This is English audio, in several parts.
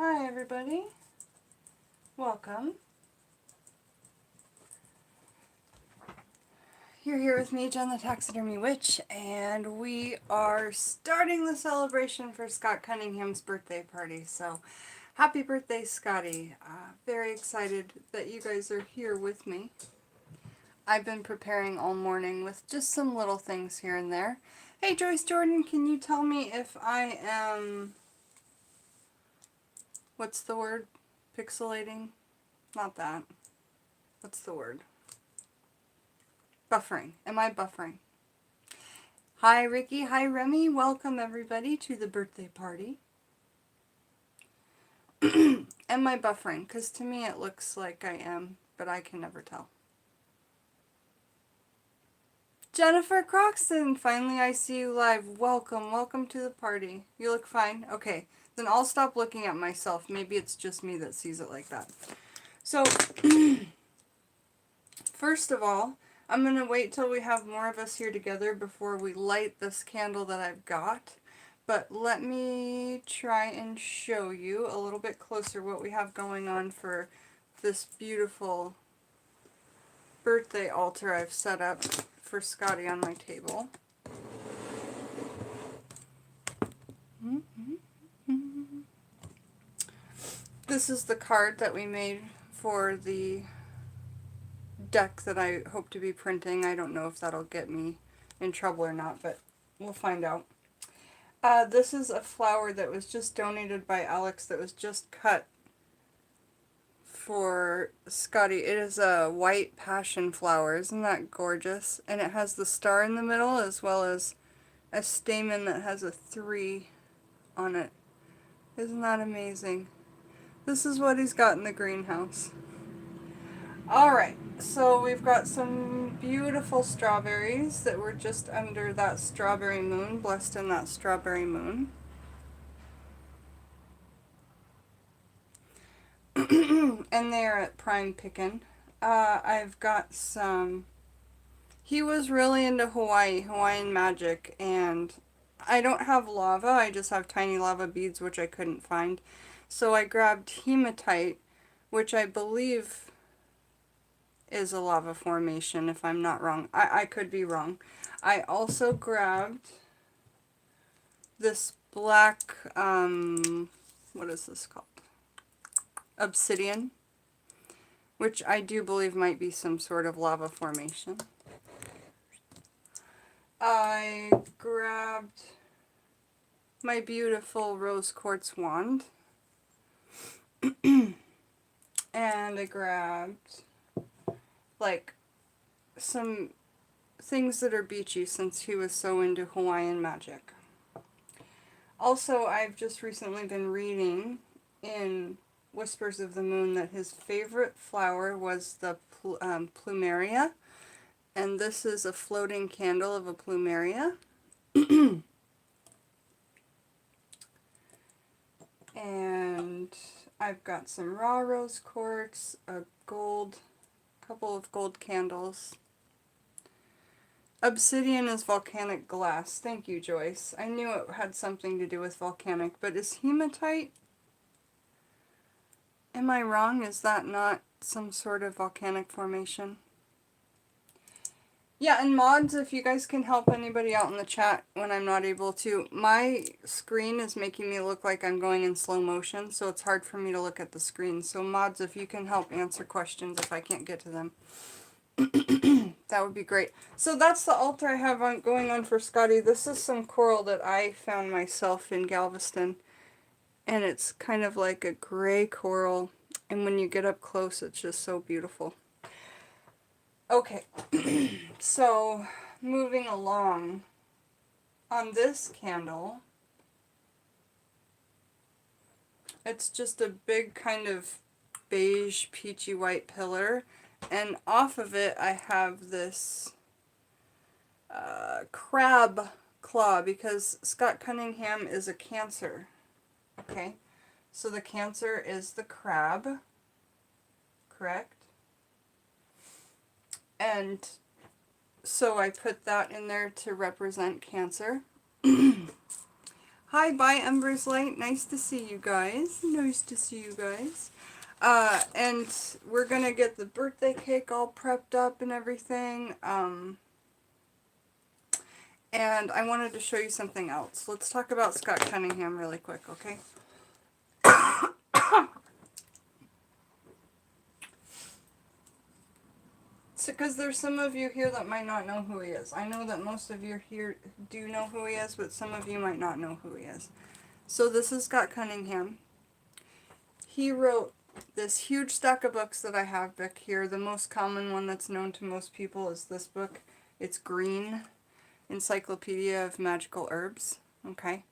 Hi everybody, welcome. You're here with me, Jenn the Taxidermy Witch, and we are starting the celebration for Scott Cunningham's birthday party. So, happy birthday, Scotty. Very excited that you guys are here with me. I've been preparing all morning with just some little things here and there. Hey Joyce Jordan, can you tell me if I am, what's the word? Pixelating? Not that. What's the word? Buffering. Am I buffering? Hi Ricky, hi Remy, welcome everybody to the birthday party. Am I buffering? Because to me it looks like I am, but I can never tell. Jennifer Croxton, finally I see you live. Welcome, welcome to the party. You look fine? Okay, then I'll stop looking at myself. Maybe it's just me that sees it like that. So, first of all, I'm going to wait till we have more of us here together before we light this candle that I've got. But let me try and show you a little bit closer what we have going on for this beautiful birthday altar I've set up for Scotty on my table. This is the card that we made for the deck that I hope to be printing. I don't know if that'll get me in trouble or not, but we'll find out. This is a flower that was just donated by Alex that was just cut for Scotty. It is a white passion flower. Isn't that gorgeous? And it has the star in the middle as well as a stamen that has a 3 on it. Isn't that amazing? This is what he's got in the greenhouse. Alright, so we've got some beautiful strawberries that were just under that strawberry moon, blessed in that strawberry moon. And they're at prime pickin'. I've got some... He was really into Hawaiian magic, and I don't have lava, I just have tiny lava beads, which I couldn't find. So I grabbed hematite, which I believe is a lava formation, if I'm not wrong. I could be wrong. I also grabbed this black, what is this called? Obsidian, which I do believe might be some sort of lava formation. I grabbed my beautiful rose quartz wand. And I grabbed like some things that are beachy since he was so into Hawaiian magic. Also, I've just recently been reading in Whispers of the Moon that his favorite flower was the plumeria, and this is a floating candle of a plumeria. And I've got some raw rose quartz, a couple of gold candles. Obsidian is volcanic glass. Thank you, Joyce. I knew it had something to do with volcanic, but is hematite? Am I wrong? Is that not some sort of volcanic formation? Yeah, and mods, if you guys can help anybody out in the chat when I'm not able to. My screen is making me look like I'm going in slow motion, so it's hard for me to look at the screen. So mods, if you can help answer questions if I can't get to them, that would be great. So that's the altar I have going on for Scotty. This is some coral that I found myself in Galveston, and it's kind of like a gray coral, and when you get up close, it's just so beautiful. Okay, so moving along, on this candle, it's just a big kind of beige peachy white pillar, and off of it I have this crab claw, because Scott Cunningham is a Cancer. Okay, so the Cancer is the crab, correct? And so I put that in there to represent Cancer. Hi, bye Ember's Light. Nice to see you guys. Nice to see you guys. And we're gonna get the birthday cake all prepped up and everything. And I wanted to show you something else. Let's talk about Scott Cunningham really quick, okay? Because there's some of you here that might not know who he is. I know that most of you here do know who he is, but some of you might not know who he is. So this is Scott Cunningham. He wrote this huge stack of books that I have back here. The most common one that's known to most people is this book. It's green, Encyclopedia of Magical Herbs. Okay.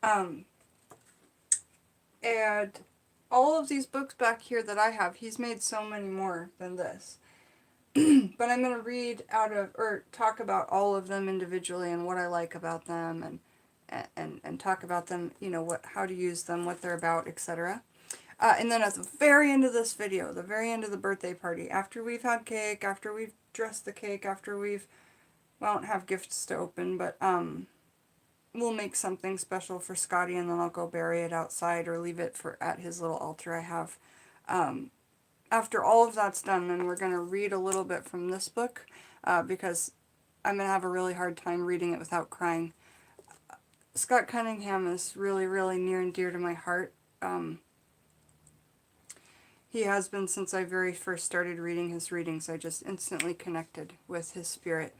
And all of these books back here that I have, he's made so many more than this. But I'm going to read out of, or talk about all of them individually and what I like about them and talk about them, you know, how to use them, what they're about, etc. And then at the very end of this video, the very end of the birthday party, after we've had cake, after we've dressed the cake, after we won't have gifts to open, but we'll make something special for Scotty, and then I'll go bury it outside or leave it at his little altar I have. After all of that's done, then we're going to read a little bit from this book, because I'm going to have a really hard time reading it without crying. Scott Cunningham is really, really near and dear to my heart. He has been since I very first started reading his readings. I just instantly connected with his spirit.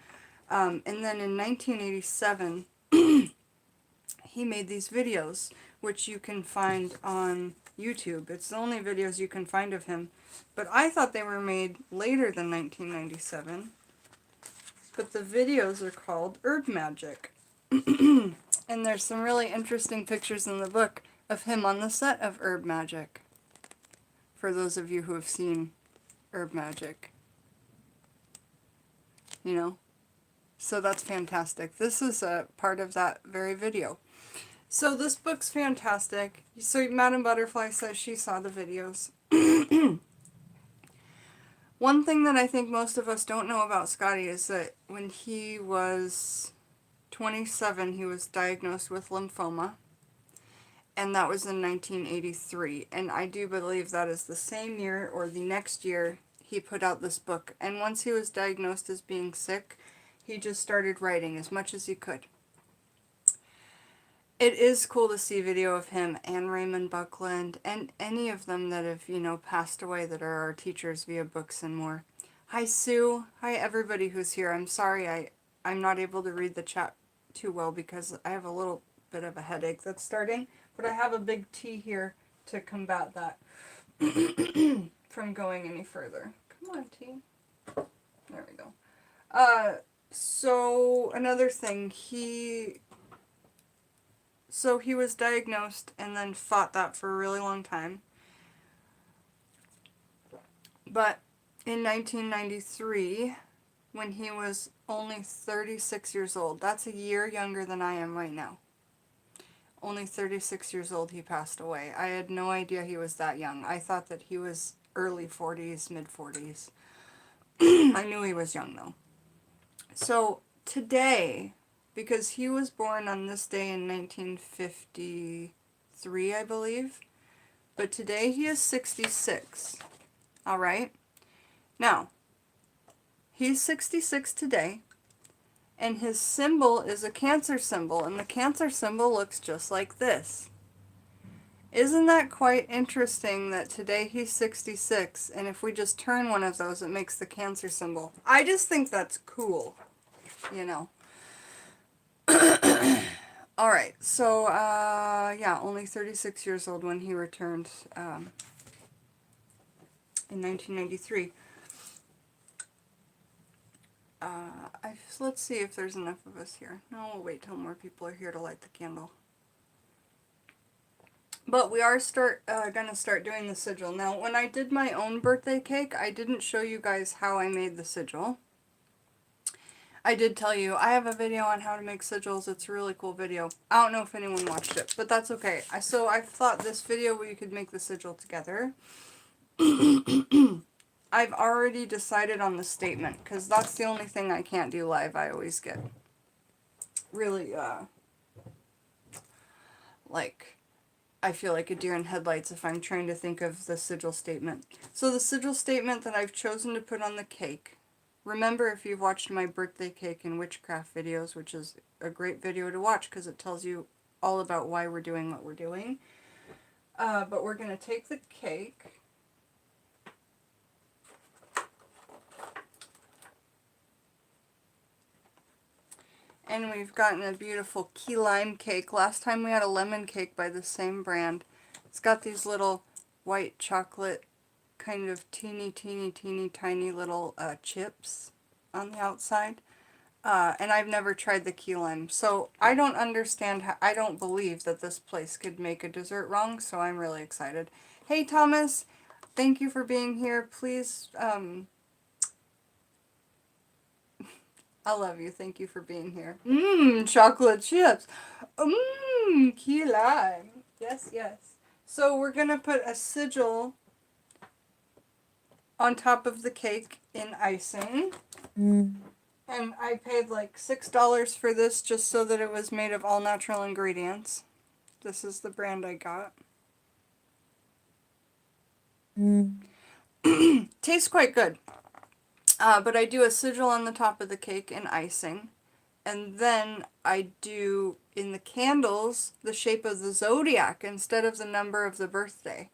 And then in 1987, he made these videos, which you can find on YouTube. It's the only videos you can find of him. But I thought they were made later than 1997. But the videos are called Herb Magic. And there's some really interesting pictures in the book of him on the set of Herb Magic. For those of you who have seen Herb Magic. You know? So that's fantastic. This is a part of that very video. So this book's fantastic. So Madame Butterfly says she saw the videos. One thing that I think most of us don't know about Scotty is that when he was 27, he was diagnosed with lymphoma. And that was in 1983. And I do believe that is the same year or the next year he put out this book. And once he was diagnosed as being sick, he just started writing as much as he could. It is cool to see video of him and Raymond Buckland and any of them that have, you know, passed away that are our teachers via books and more. Hi, Sue. Hi, everybody who's here. I'm sorry I'm not able to read the chat too well because I have a little bit of a headache that's starting, but I have a big tea here to combat that from going any further. Come on, tea. There we go. So another thing, he was diagnosed and then fought that for a really long time. But in 1993, when he was only 36 years old, that's a year younger than I am right now. Only 36 years old, he passed away. I had no idea he was that young. I thought that he was early 40s, mid 40s. I knew he was young though. So today, because he was born on this day in 1953, I believe. But today he is 66. Alright? Now, he's 66 today. And his symbol is a Cancer symbol. And the Cancer symbol looks just like this. Isn't that quite interesting that today he's 66, and if we just turn one of those, it makes the Cancer symbol? I just think that's cool, you know. Alright, so, yeah, only 36 years old when he returned in 1993. Let's see if there's enough of us here. No, we'll wait till more people are here to light the candle. But we are gonna start doing the sigil. Now, when I did my own birthday cake, I didn't show you guys how I made the sigil. I did tell you, I have a video on how to make sigils. It's a really cool video. I don't know if anyone watched it, but that's okay. So I thought this video we could make the sigil together. I've already decided on the statement, because that's the only thing I can't do live. I always get really, like, I feel like a deer in headlights if I'm trying to think of the sigil statement. So the sigil statement that I've chosen to put on the cake, remember if you've watched my birthday cake and witchcraft videos, which is a great video to watch because it tells you all about why we're doing what we're doing. But we're going to take the cake. And we've gotten a beautiful key lime cake. Last time we had a lemon cake by the same brand. It's got these little white chocolate, kind of teeny tiny little chips on the outside. And I've never tried the key lime. So I don't understand how, I don't believe that this place could make a dessert wrong. So I'm really excited. Hey Thomas, thank you for being here. Please, I love you. Thank you for being here. Chocolate chips. Key lime. Yes, yes. So we're going to put a sigil on top of the cake in icing. And I paid like $6 for this just so that it was made of all natural ingredients. This is the brand I got. Tastes quite good. But I do a sigil on the top of the cake in icing. And then I do, in the candles, the shape of the zodiac instead of the number of the birthday.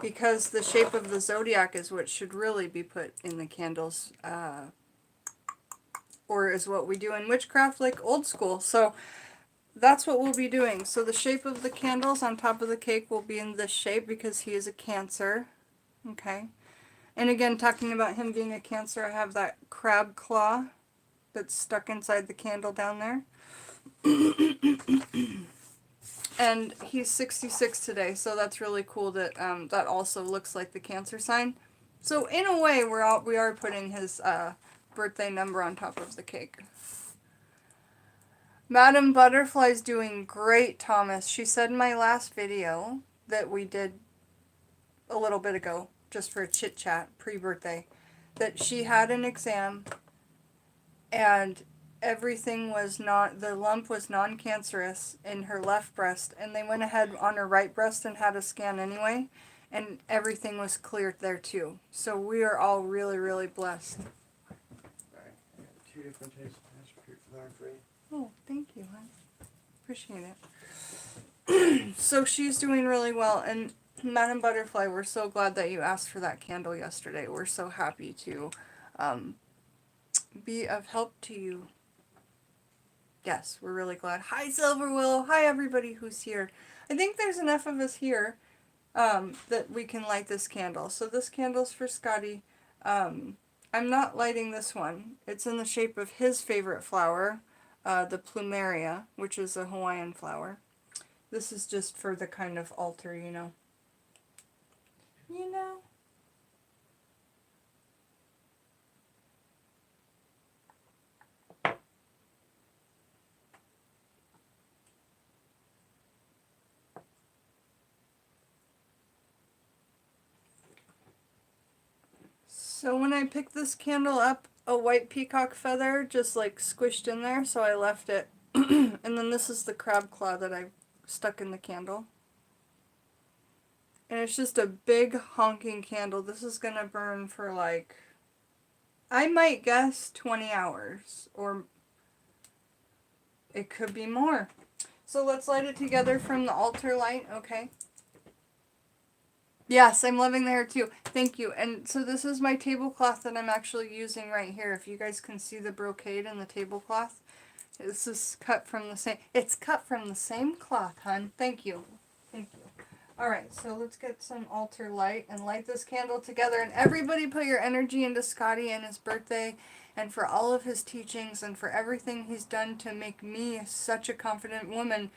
Because the shape of the zodiac is what should really be put in the candles. Or is what we do in witchcraft, like old school. So that's what we'll be doing. So the shape of the candles on top of the cake will be in this shape because he is a Cancer. Okay. And again, talking about him being a Cancer, I have that crab claw that's stuck inside the candle down there. And he's 66 today, so that's really cool that that also looks like the Cancer sign. So in a way, we are putting his birthday number on top of the cake. Madam Butterfly's doing great, Thomas. She said in my last video that we did a little bit ago, just for a chit chat, pre-birthday, that she had an exam and everything was not, the lump was non-cancerous in her left breast, and they went ahead on her right breast and had a scan anyway, and everything was cleared there too. So we are all really, really blessed. Sorry, I got 2 different types of mashed potato flour for you. Oh, thank you, hon. Appreciate it. So she's doing really well, and Madam Butterfly, we're so glad that you asked for that candle yesterday. We're so happy to be of help to you. Yes, we're really glad. Hi, Silver Willow. Hi, everybody who's here. I think there's enough of us here that we can light this candle. So this candle's for Scotty. I'm not lighting this one. It's in the shape of his favorite flower, the plumeria, which is a Hawaiian flower. This is just for the kind of altar, you know. You know? So when I picked this candle up, a white peacock feather just like squished in there, so I left it. And then this is the crab claw that I stuck in the candle. And it's just a big honking candle. This is gonna burn for like, I might guess 20 hours, or it could be more. So let's light it together from the altar light, okay? Yes, I'm loving the hair too. Thank you. And so this is my tablecloth that I'm actually using right here. If you guys can see the brocade in the tablecloth, this is cut from the same. It's cut from the same cloth, hon. Thank you. Thank you. All right, so let's get some altar light and light this candle together. And everybody put your energy into Scotty and his birthday and for all of his teachings and for everything he's done to make me such a confident woman.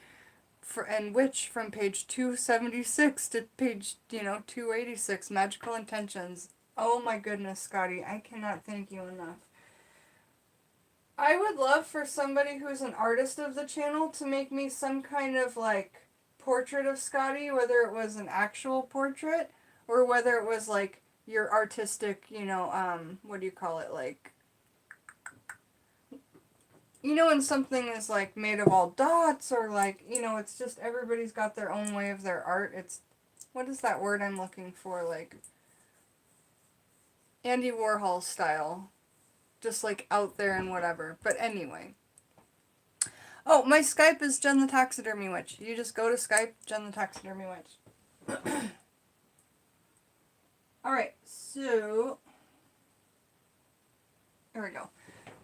And witch from page 276 to page, 286, Magical Intentions. Oh my goodness, Scotty, I cannot thank you enough. I would love for somebody who's an artist of the channel to make me some kind of like portrait of Scotty, whether it was an actual portrait or whether it was like your artistic, what do you call it, like you know, when something is like made of all dots or like, you know, it's just everybody's got their own way of their art. It's, what is that word I'm looking for? Like Andy Warhol style. Just like out there and whatever. But anyway. Oh, my Skype is Jenn the Taxidermy Witch. You just go to Skype, Jenn the Taxidermy Witch. Alright, so there we go.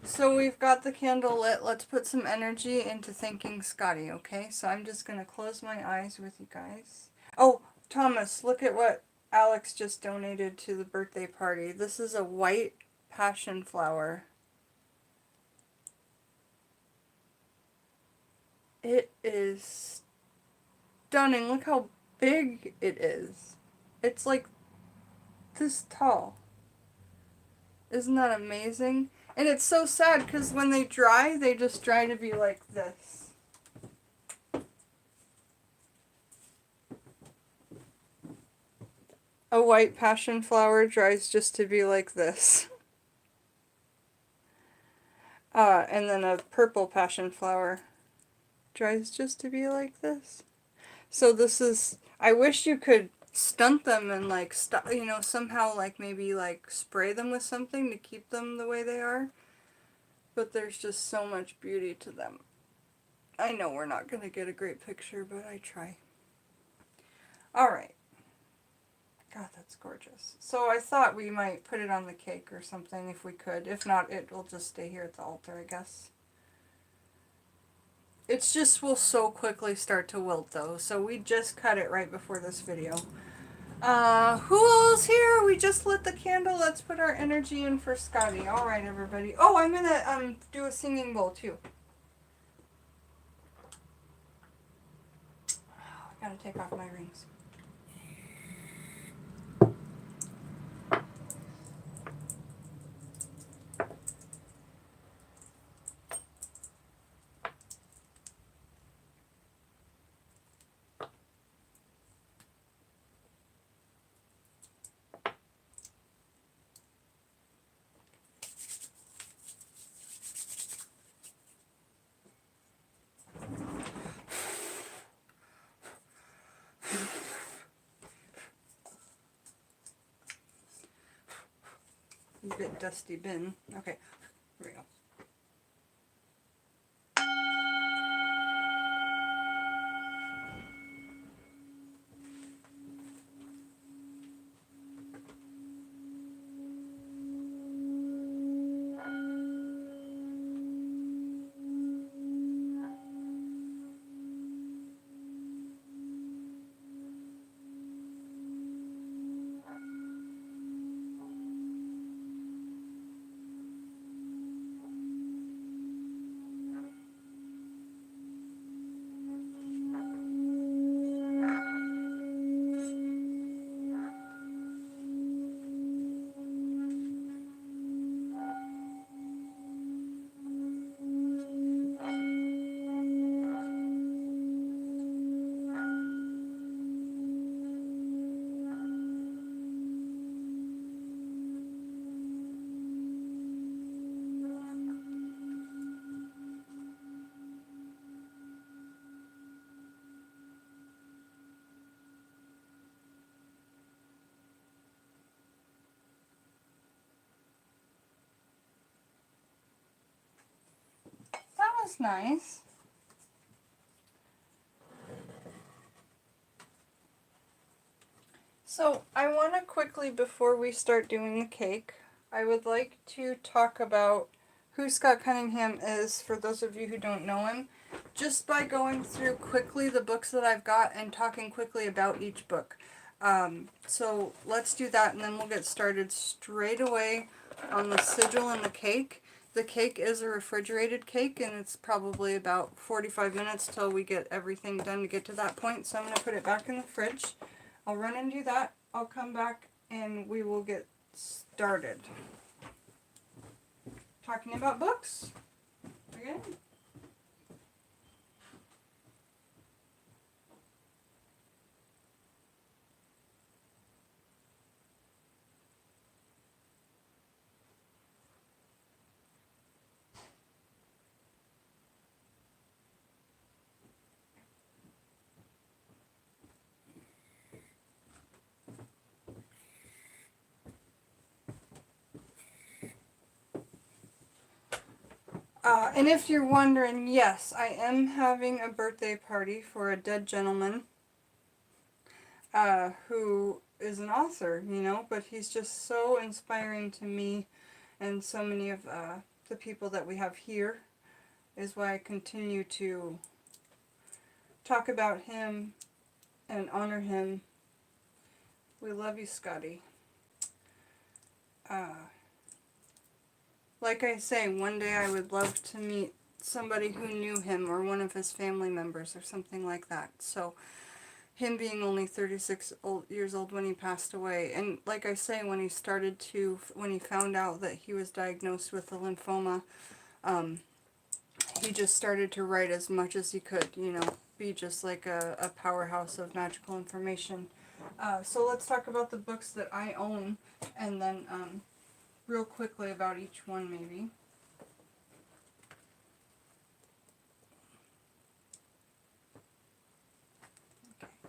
So we've got the candle lit. Let's put some energy into thanking Scotty, okay? So I'm just going to close my eyes with you guys. Oh, Thomas, look at what Alex just donated to the birthday party. This is a white passion flower. It is stunning. Look how big it is. It's like this tall. Isn't that amazing? And it's so sad because when they dry, they just dry to be like this. A white passion flower dries just to be like this. And then a purple passion flower dries just to be like this. So this is, I wish you could stunt them and like, you know, somehow like maybe like spray them with something to keep them the way they are. But there's just so much beauty to them. I know we're not going to get a great picture, but I try. Alright. God, that's gorgeous. So I thought we might put it on the cake or something if we could. If not, it will just stay here at the altar, I guess. It's just will so quickly start to wilt though, so we just cut it right before this video. Who's here? We just lit the candle. Let's put our energy in for Scotty. Alright, everybody. Oh, I'm gonna do a singing bowl too. I gotta take off my rings. A bit dusty bin. Okay, here we go. That was nice. So, I want to quickly, before we start doing the cake, I would like to talk about who Scott Cunningham is, for those of you who don't know him, just by going through quickly the books that I've got and talking quickly about each book. So, let's do that, and then we'll get started straight away on the sigil and the cake. The cake is a refrigerated cake, and it's probably about 45 minutes till we get everything done to get to that point, so I'm going to put it back in the fridge. I'll run and do that. I'll come back and we will get started. Talking about books again. And if you're wondering, yes, I am having a birthday party for a dead gentleman who is an author, you know, but he's just so inspiring to me and so many of the people that we have here, is why I continue to talk about him and honor him. We love you, Scotty. Like I say, one day I would love to meet somebody who knew him or one of his family members or something like that. So, him being only 36 years old when he passed away, and like I say, when he found out that he was diagnosed with a lymphoma, he just started to write as much as he could, you know, be just like a powerhouse of magical information. So let's talk about the books that I own, and then real quickly about each one maybe.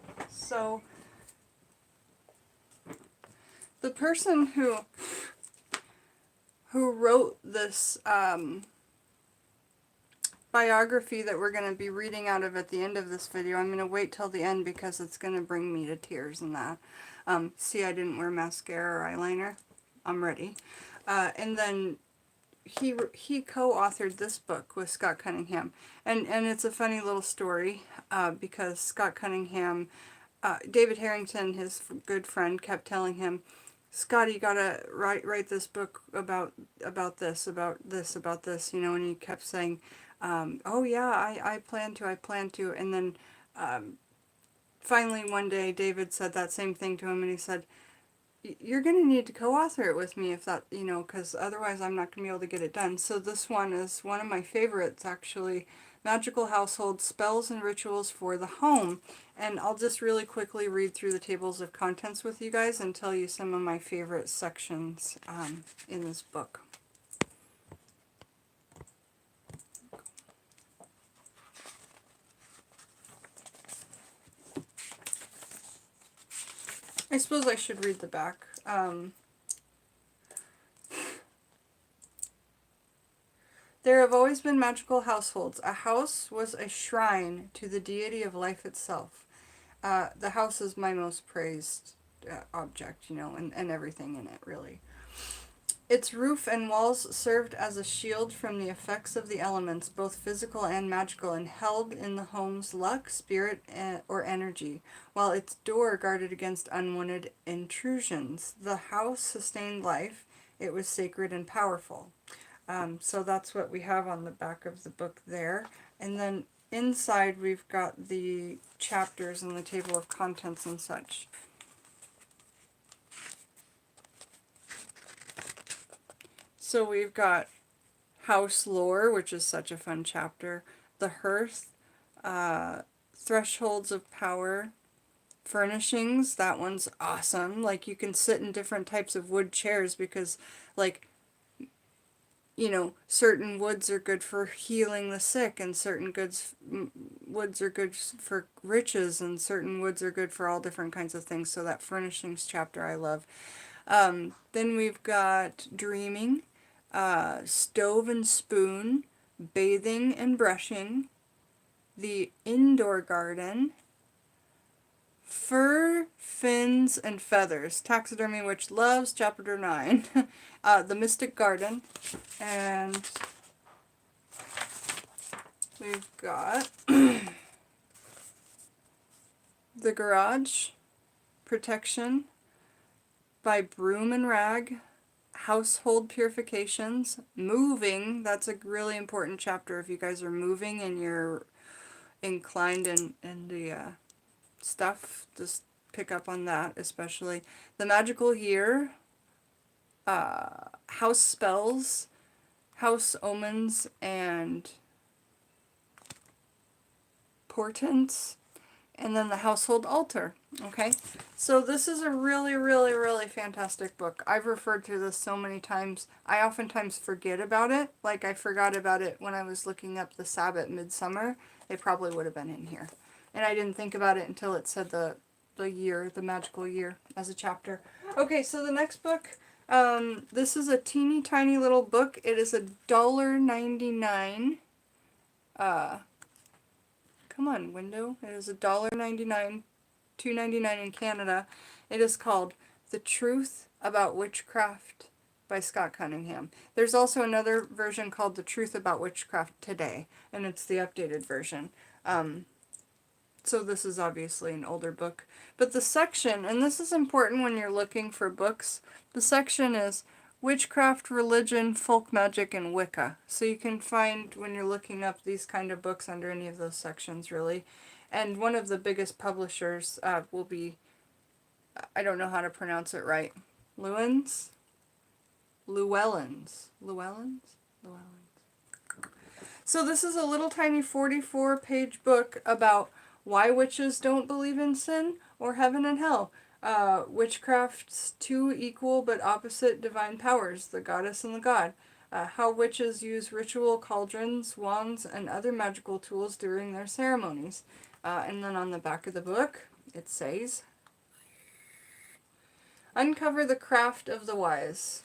Okay. So the person who wrote this biography that we're going to be reading out of at the end of this video, I'm going to wait till the end because it's going to bring me to tears and that. See, I didn't wear mascara or eyeliner. I'm ready. And then he co-authored this book with Scott Cunningham. And it's a funny little story because Scott Cunningham, David Harrington, his good friend, kept telling him, Scott, you gotta write this book about this, you know, and he kept saying, oh yeah, I plan to, and then finally one day David said that same thing to him, and he said, you're going to need to co-author it with me if that, you know, because otherwise I'm not going to be able to get it done. So this one is one of my favorites, actually, Magical Household Spells and Rituals for the Home. And I'll just really quickly read through the tables of contents with you guys and tell you some of my favorite sections in this book. I suppose I should read the back. There have always been magical households. A house was a shrine to the deity of life itself. The house is my most praised object, you know, and everything in it, really. Its roof and walls served as a shield from the effects of the elements, both physical and magical, and held in the home's luck, spirit, or energy, while its door guarded against unwanted intrusions. The house sustained life. It was sacred and powerful. So that's what we have on the back of the book there. And then inside we've got the chapters and the table of contents and such. So we've got House Lore, which is such a fun chapter. The Hearth, Thresholds of Power, Furnishings, that one's awesome. Like, you can sit in different types of wood chairs because, like, you know, certain woods are good for healing the sick, and certain woods are good for riches, and certain woods are good for all different kinds of things. So that Furnishings chapter I love. Then we've got Dreaming, Stove and Spoon, Bathing and Brushing, the Indoor Garden, Fur, Fins, and Feathers, Taxidermy, which loves chapter 9, the Mystic Garden, and we've got the Garage, Protection, by Broom and Rag, Household Purifications, Moving, that's a really important chapter if you guys are moving and you're inclined in the stuff, just pick up on that especially. The Magical Year, House Spells, House Omens, and Portents, and then the Household Altar. Okay, so this is a really, really, really fantastic book. I've referred to this so many times. I oftentimes forget about it. Like, I forgot about it when I was looking up the Sabbath Midsummer. It probably would have been in here. And I didn't think about it until it said the year, the magical year, as a chapter. Okay, so the next book This is a teeny tiny little book. It is $1.99. Come on, window. It is $1.99, $2.99 in Canada. It is called The Truth About Witchcraft by Scott Cunningham. There's also another version called The Truth About Witchcraft Today, and it's the updated version. So this is obviously an older book. But the section, and this is important when you're looking for books, the section is Witchcraft, Religion, Folk Magic, and Wicca. So you can find, when you're looking up these kind of books, under any of those sections, really. And one of the biggest publishers will be, I don't know how to pronounce it right, Llewellyn's? So this is a little tiny 44-page book about why witches don't believe in sin or heaven and hell. Witchcraft's two equal but opposite divine powers, the goddess and the god. How witches use ritual cauldrons, wands, and other magical tools during their ceremonies. And then on the back of the book, it says, Uncover the craft of the wise.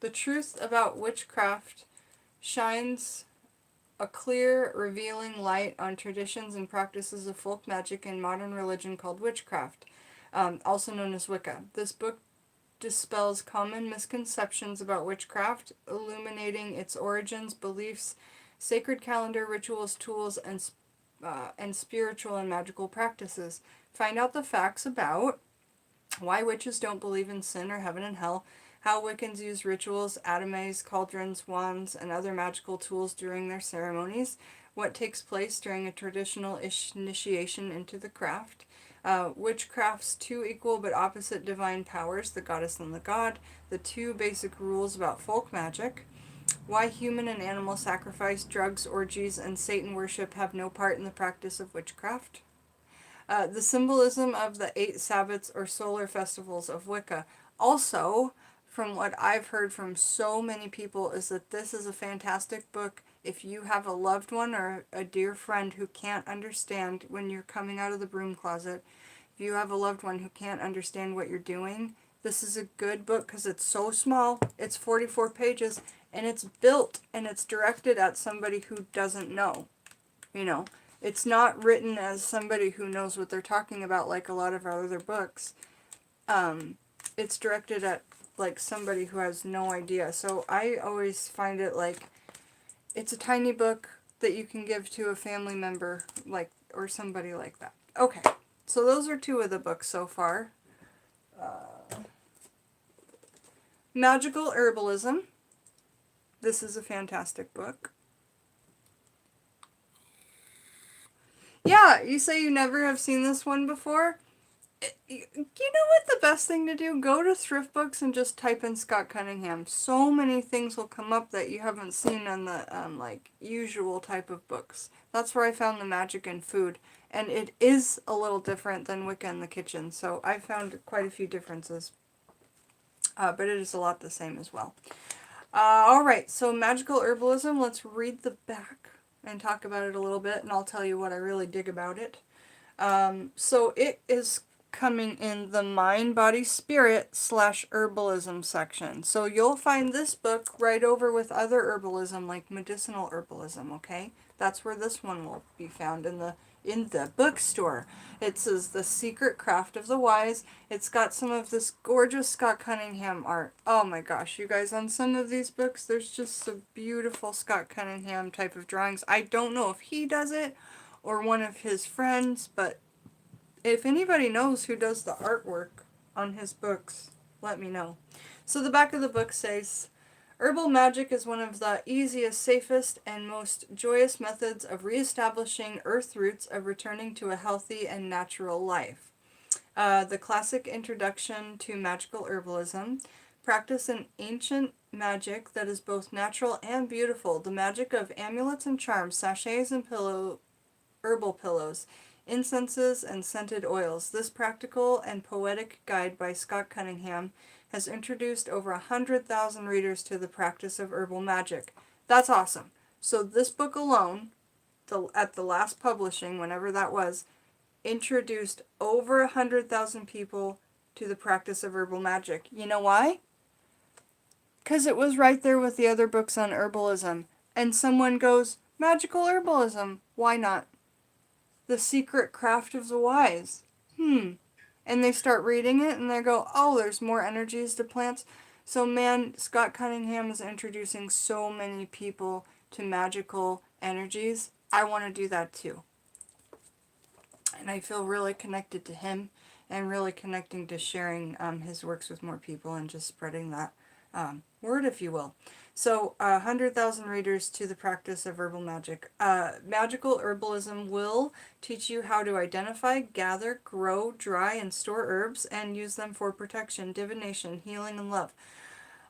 The truth about witchcraft shines a clear, revealing light on traditions and practices of folk magic and modern religion called witchcraft, also known as Wicca. This book dispels common misconceptions about witchcraft, illuminating its origins, beliefs, sacred calendar, rituals, tools, and spiritual and magical practices. Find out the facts about why witches don't believe in sin or heaven and hell, how Wiccans use rituals, atomes, cauldrons, wands, and other magical tools during their ceremonies, what takes place during a traditional initiation into the craft, witchcraft's two equal but opposite divine powers, the goddess and the god, the two basic rules about folk magic, why human and animal sacrifice, drugs, orgies, and Satan worship have no part in the practice of witchcraft, the symbolism of the 8 Sabbats or solar festivals of Wicca. Also, from what I've heard from so many people, is that this is a fantastic book if you have a loved one or a dear friend who can't understand when you're coming out of the broom closet. If you have a loved one who can't understand what you're doing, this is a good book because it's so small. It's 44 pages, and it's built and it's directed at somebody who doesn't know. You know, it's not written as somebody who knows what they're talking about like a lot of our other books. It's directed at like somebody who has no idea. So I always find it like it's a tiny book that you can give to a family member, like, or somebody like that. Okay, so those are 2 of the books so far. Magical Herbalism. This is a fantastic book. Yeah, you say you never have seen this one before? You know what the best thing to do? Go to thrift books and just type in Scott Cunningham. So many things will come up that you haven't seen on the like usual type of books. That's where I found the magic and food, and it is a little different than Wicca in the Kitchen. So I found quite a few differences, but it is a lot the same as well. All right, so Magical Herbalism. Let's read the back and talk about it a little bit, and I'll tell you what I really dig about it. So it is coming in the Mind, Body, Spirit / Herbalism section. So you'll find this book right over with other herbalism, like medicinal herbalism, okay? That's where this one will be found, in the bookstore. It says The Secret Craft of the Wise. It's got some of this gorgeous Scott Cunningham art. Oh my gosh, you guys, on some of these books, there's just some beautiful Scott Cunningham type of drawings. I don't know if he does it or one of his friends, but if anybody knows who does the artwork on his books, let me know. So the back of the book says, Herbal magic is one of the easiest, safest, and most joyous methods of reestablishing earth roots of returning to a healthy and natural life. The classic introduction to magical herbalism. Practice an ancient magic that is both natural and beautiful. The magic of amulets and charms, sachets and herbal pillows, incenses, and scented oils. This practical and poetic guide by Scott Cunningham has introduced over 100,000 readers to the practice of herbal magic. That's awesome. So this book alone, at the last publishing, whenever that was, introduced over 100,000 people to the practice of herbal magic. You know why? Because it was right there with the other books on herbalism. And someone goes, magical herbalism. Why not? The secret craft of the wise. And they start reading it and they go, oh, there's more energies to plants. So, man, Scott Cunningham is introducing so many people to magical energies. I want to do that too. And I feel really connected to him and really connecting to sharing his works with more people and just spreading that word, if you will. So, 100,000 readers to the practice of herbal magic. Magical herbalism will teach you how to identify, gather, grow, dry, and store herbs and use them for protection, divination, healing, and love.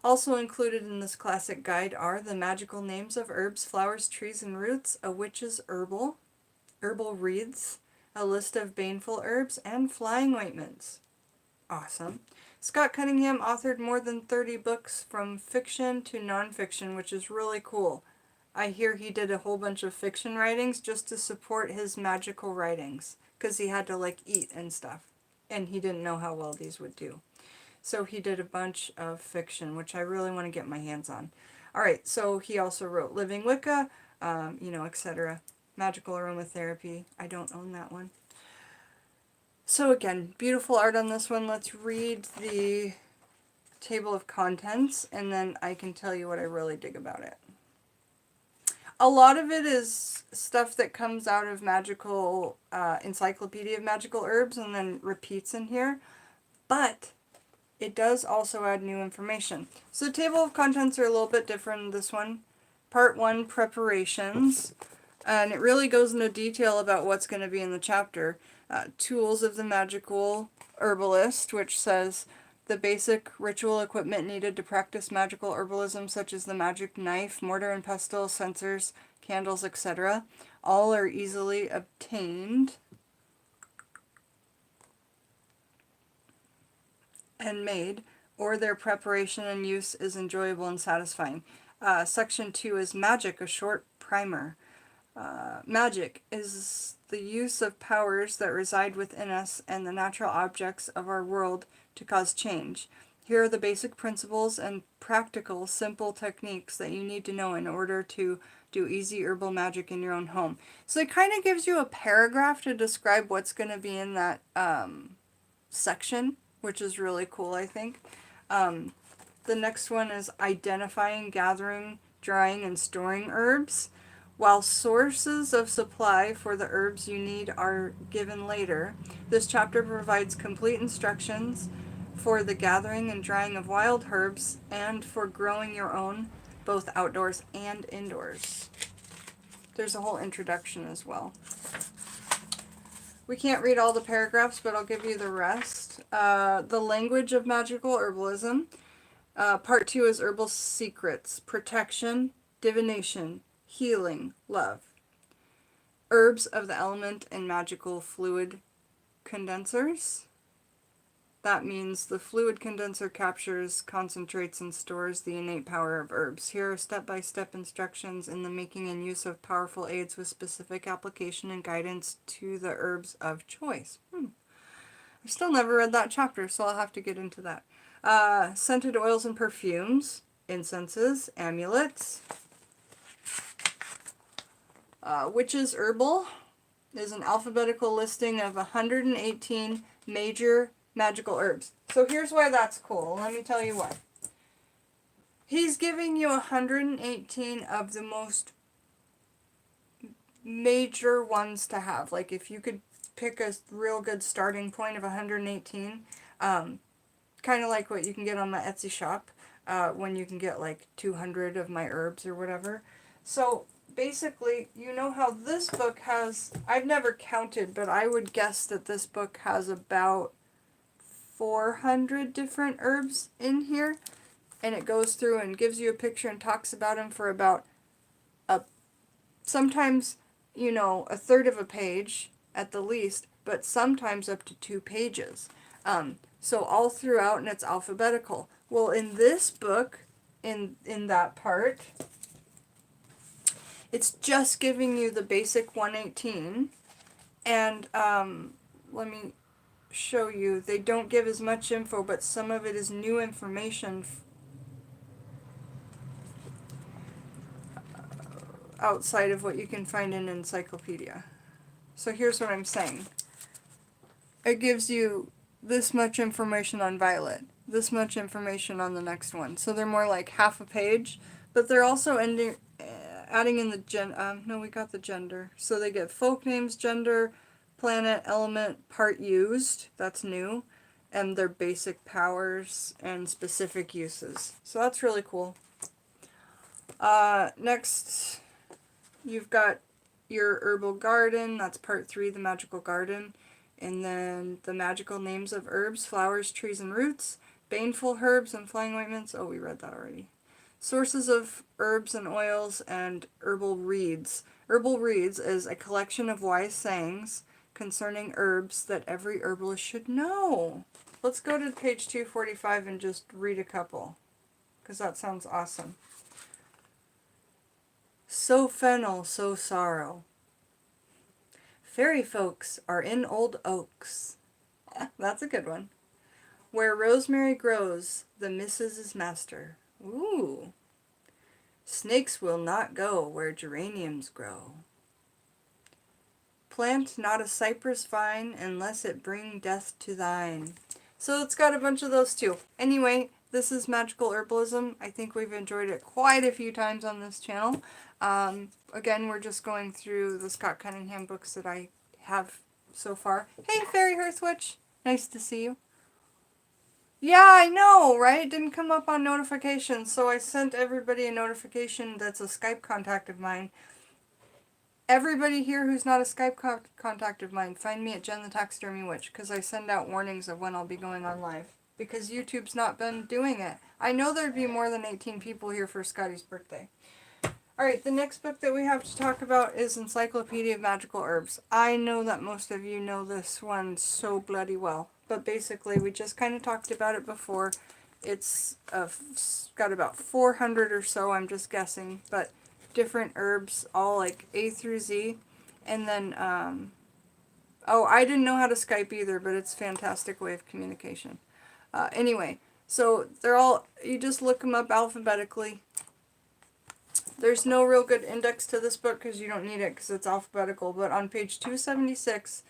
Also included in this classic guide are the magical names of herbs, flowers, trees, and roots, a witch's herbal wreaths, a list of baneful herbs, and flying ointments. Awesome. Scott Cunningham authored more than 30 books from fiction to nonfiction, which is really cool. I hear he did a whole bunch of fiction writings just to support his magical writings, because he had to like eat and stuff, and he didn't know how well these would do. So he did a bunch of fiction, which I really want to get my hands on. Alright, so he also wrote Living Wicca, etc. Magical Aromatherapy. I don't own that one. So again, beautiful art on this one. Let's read the table of contents, and then I can tell you what I really dig about it. A lot of it is stuff that comes out of magical, Encyclopedia of Magical Herbs, and then repeats in here. But it does also add new information. So the table of contents are a little bit different in this one. Part 1, preparations. And it really goes into detail about what's going to be in the chapter. Tools of the magical herbalist, which says the basic ritual equipment needed to practice magical herbalism, such as the magic knife, mortar and pestle, censers, candles, etc. All are easily obtained and made, or their preparation and use is enjoyable and satisfying. Section 2 is magic, a short primer. Magic is the use of powers that reside within us and the natural objects of our world to cause change. Here are the basic principles and practical, simple techniques that you need to know in order to do easy herbal magic in your own home. So it kind of gives you a paragraph to describe what's going to be in that section, which is really cool, I think. The next one is identifying, gathering, drying, and storing herbs. While sources of supply for the herbs you need are given later, this chapter provides complete instructions for the gathering and drying of wild herbs and for growing your own, both outdoors and indoors. There's a whole introduction as well. We can't read all the paragraphs, but I'll give you the rest. The language of magical herbalism. Part 2 is herbal secrets, protection, divination, healing, love. Herbs of the element and magical fluid condensers. That means the fluid condenser captures, concentrates, and stores the innate power of herbs. Here are step-by-step instructions in the making and use of powerful aids with specific application and guidance to the herbs of choice. I've still never read that chapter, so I'll have to get into that. Scented oils and perfumes, incenses, amulets. Witch's Herbal is an alphabetical listing of 118 major magical herbs. So here's why that's cool. Let me tell you why. He's giving you 118 of the most major ones to have. Like if you could pick a real good starting point of 118, kind of like what you can get on my Etsy shop when you can get like 200 of my herbs or whatever. So basically, you know how this book has, I've never counted, but I would guess that this book has about 400 different herbs in here, and it goes through and gives you a picture and talks about them for about sometimes, a third of a page at the least, but sometimes up to 2 pages. So all throughout, and it's alphabetical. Well, in this book, in that part, it's just giving you the basic 118, and let me show you. They don't give as much info, but some of it is new information outside of what you can find in an encyclopedia. So here's what I'm saying. It gives you this much information on violet, this much information on the next one. So they're more like half a page, but they're also adding in the no, we got the gender. So they get folk names, gender, planet, element, part used, that's new, and their basic powers and specific uses. So that's really cool. Next, you've got your herbal garden, that's part 3, the magical garden. And then the magical names of herbs, flowers, trees, and roots, baneful herbs and flying ointments. Oh, we read that already. Sources of herbs and oils, and herbal reeds. Herbal reeds is a collection of wise sayings concerning herbs that every herbalist should know. Let's go to page 245 and just read a couple, because that sounds awesome. So fennel, so sorrow. Fairy folks are in old oaks. That's a good one. Where rosemary grows, the missus is master. Ooh. Snakes will not go where geraniums grow. Plant not a cypress vine unless it bring death to thine. So it's got a bunch of those too. Anyway, this is Magical Herbalism. I think we've enjoyed it quite a few times on this channel. Again, we're just going through the Scott Cunningham books that I have so far. Hey, Fairy Hearthwitch. Nice to see you. Yeah, I know, right? It didn't come up on notifications, so I sent everybody a notification that's a Skype contact of mine. Everybody here who's not a Skype contact of mine, find me at Jenn the Taxidermy Witch, because I send out warnings of when I'll be going on live. Because YouTube's not been doing it. I know there'd be more than 18 people here for Scotty's birthday. Alright, the next book that we have to talk about is Encyclopedia of Magical Herbs. I know that most of you know this one so bloody well. But basically, we just kind of talked about it before. It's got about 400 or so, I'm just guessing. But different herbs, all like A through Z. And then, oh, I didn't know how to Skype either, but it's a fantastic way of communication. Anyway, so they're all, you just look them up alphabetically. There's no real good index to this book because you don't need it because it's alphabetical. But on page 276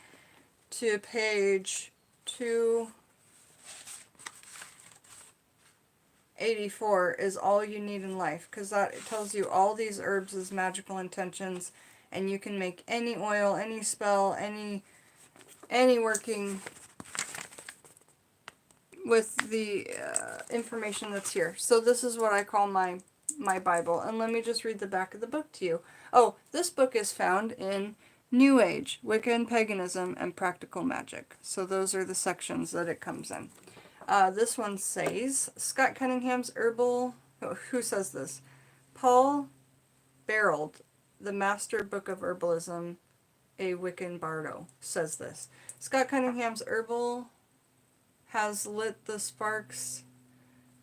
to page 284 is all you need in life, because that it tells you all these herbs as magical intentions, and you can make any oil, any spell, any working with the information that's here. So this is what I call my Bible, and let me just read the back of the book to you. Oh, this book is found in New Age, Wicca and Paganism, and Practical Magic. So those are the sections that it comes in. This one says, Scott Cunningham's Herbal... Oh, who says this? Paul Barold, the Master Book of Herbalism, a Wiccan Bardo, says this. Scott Cunningham's Herbal has lit the sparks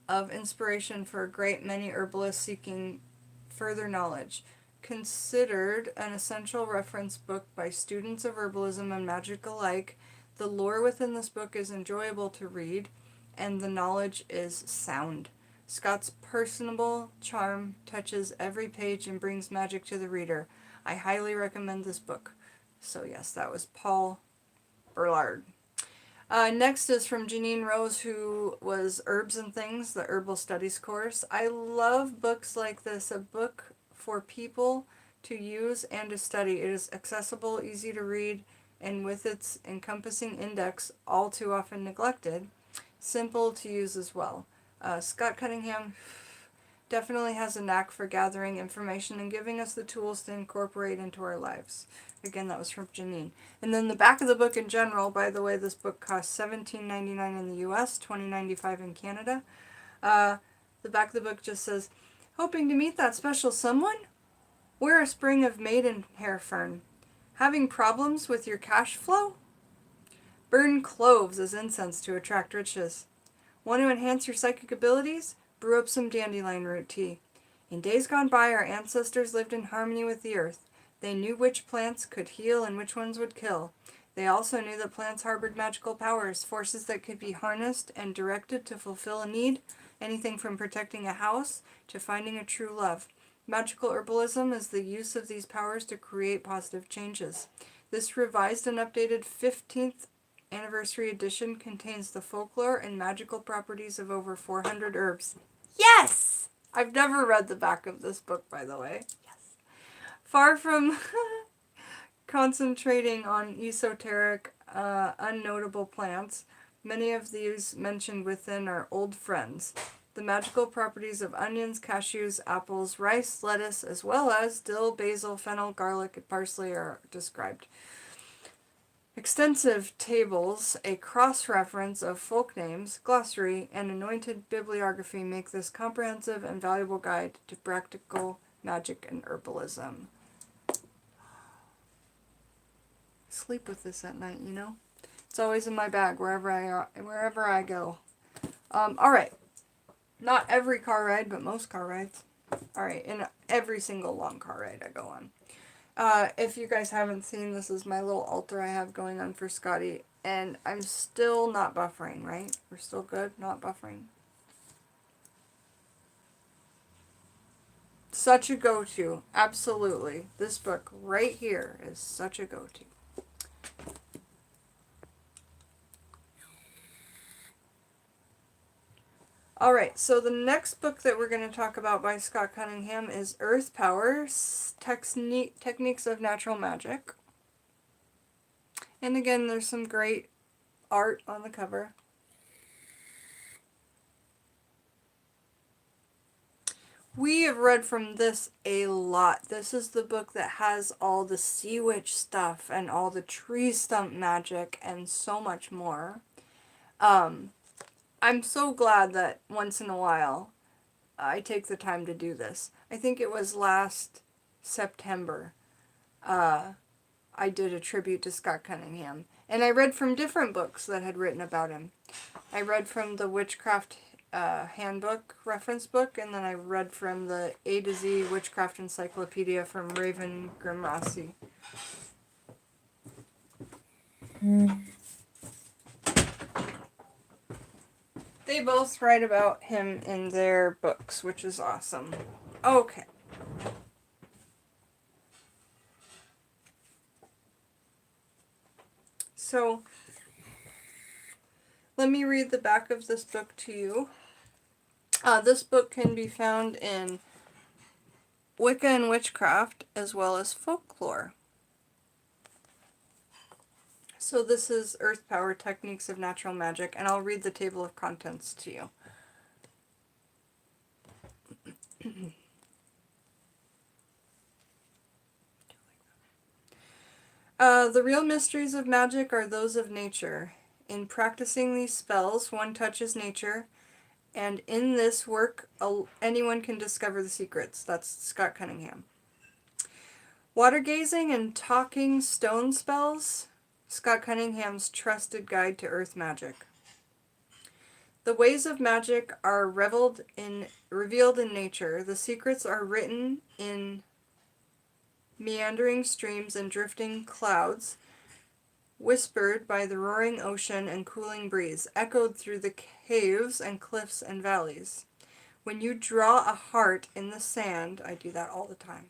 of inspiration for a great many herbalists seeking further knowledge. Considered an essential reference book by students of herbalism and magic alike, the lore within this book is enjoyable to read, and the knowledge is sound. Scott's personable charm touches every page and brings magic to the reader. I highly recommend this book. So yes, that was Paul Berlard. Next is from Janine Rose, who was Herbs and Things, the Herbal Studies course. I love books like this, a book for people to use and to study. It is accessible, easy to read, and with its encompassing index, all too often neglected, simple to use as well. Scott Cunningham definitely has a knack for gathering information and giving us the tools to incorporate into our lives. Again, that was from Janine. And then the back of the book in general, by the way, this book costs $17.99 in the US, $20.95 in Canada. The back of the book just says, hoping to meet that special someone? Wear a spring of maidenhair fern. Having problems with your cash flow? Burn cloves as incense to attract riches. Want to enhance your psychic abilities? Brew up some dandelion root tea. In days gone by, our ancestors lived in harmony with the earth. They knew which plants could heal and which ones would kill. They also knew that plants harbored magical powers, forces that could be harnessed and directed to fulfill a need, anything from protecting a house to finding a true love. Magical herbalism is the use of these powers to create positive changes. This revised and updated 15th anniversary edition contains the folklore and magical properties of over 400 herbs. Yes! I've never read the back of this book, by the way. Yes. Far from concentrating on esoteric, unnotable plants, many of these mentioned within are old friends. The magical properties of onions, cashews, apples, rice, lettuce, as well as dill, basil, fennel, garlic, and parsley are described. Extensive tables, a cross-reference of folk names, glossary, and anointed bibliography make this comprehensive and valuable guide to practical magic and herbalism. Sleep with this at night, you know? It's always in my bag wherever I go. All right. Not every car ride, but most car rides. All right, in every single long car ride I go on. If you guys haven't seen, this is my little altar I have going on for Scotty, and I'm still not buffering, right? We're still good, not buffering. Such a go-to, absolutely. This book right here is such a go-to. Alright, so the next book that we're going to talk about by Scott Cunningham is Earth Powers, Techniques of Natural Magic. And again, there's some great art on the cover. We have read from this a lot. This is the book that has all the sea witch stuff and all the tree stump magic and so much more. I'm so glad that once in a while I take the time to do this. I think it was last September I did a tribute to Scott Cunningham. And I read from different books that had written about him. I read from the Witchcraft Handbook reference book, and then I read from the A to Z Witchcraft Encyclopedia from Raven Grimrossi. They both write about him in their books, which is awesome. Okay. So, let me read the back of this book to you. This book can be found in Wicca and Witchcraft, as well as folklore. So this is Earth Power, Techniques of Natural Magic, and I'll read the table of contents to you. The real mysteries of magic are those of nature. In practicing these spells, one touches nature, and in this work, anyone can discover the secrets. That's Scott Cunningham. Water gazing and talking stone spells, Scott Cunningham's trusted guide to earth magic. The ways of magic are revealed in nature. The secrets are written in meandering streams and drifting clouds, whispered by the roaring ocean and cooling breeze, echoed through the caves and cliffs and valleys. When you draw a heart in the sand, I do that all the time,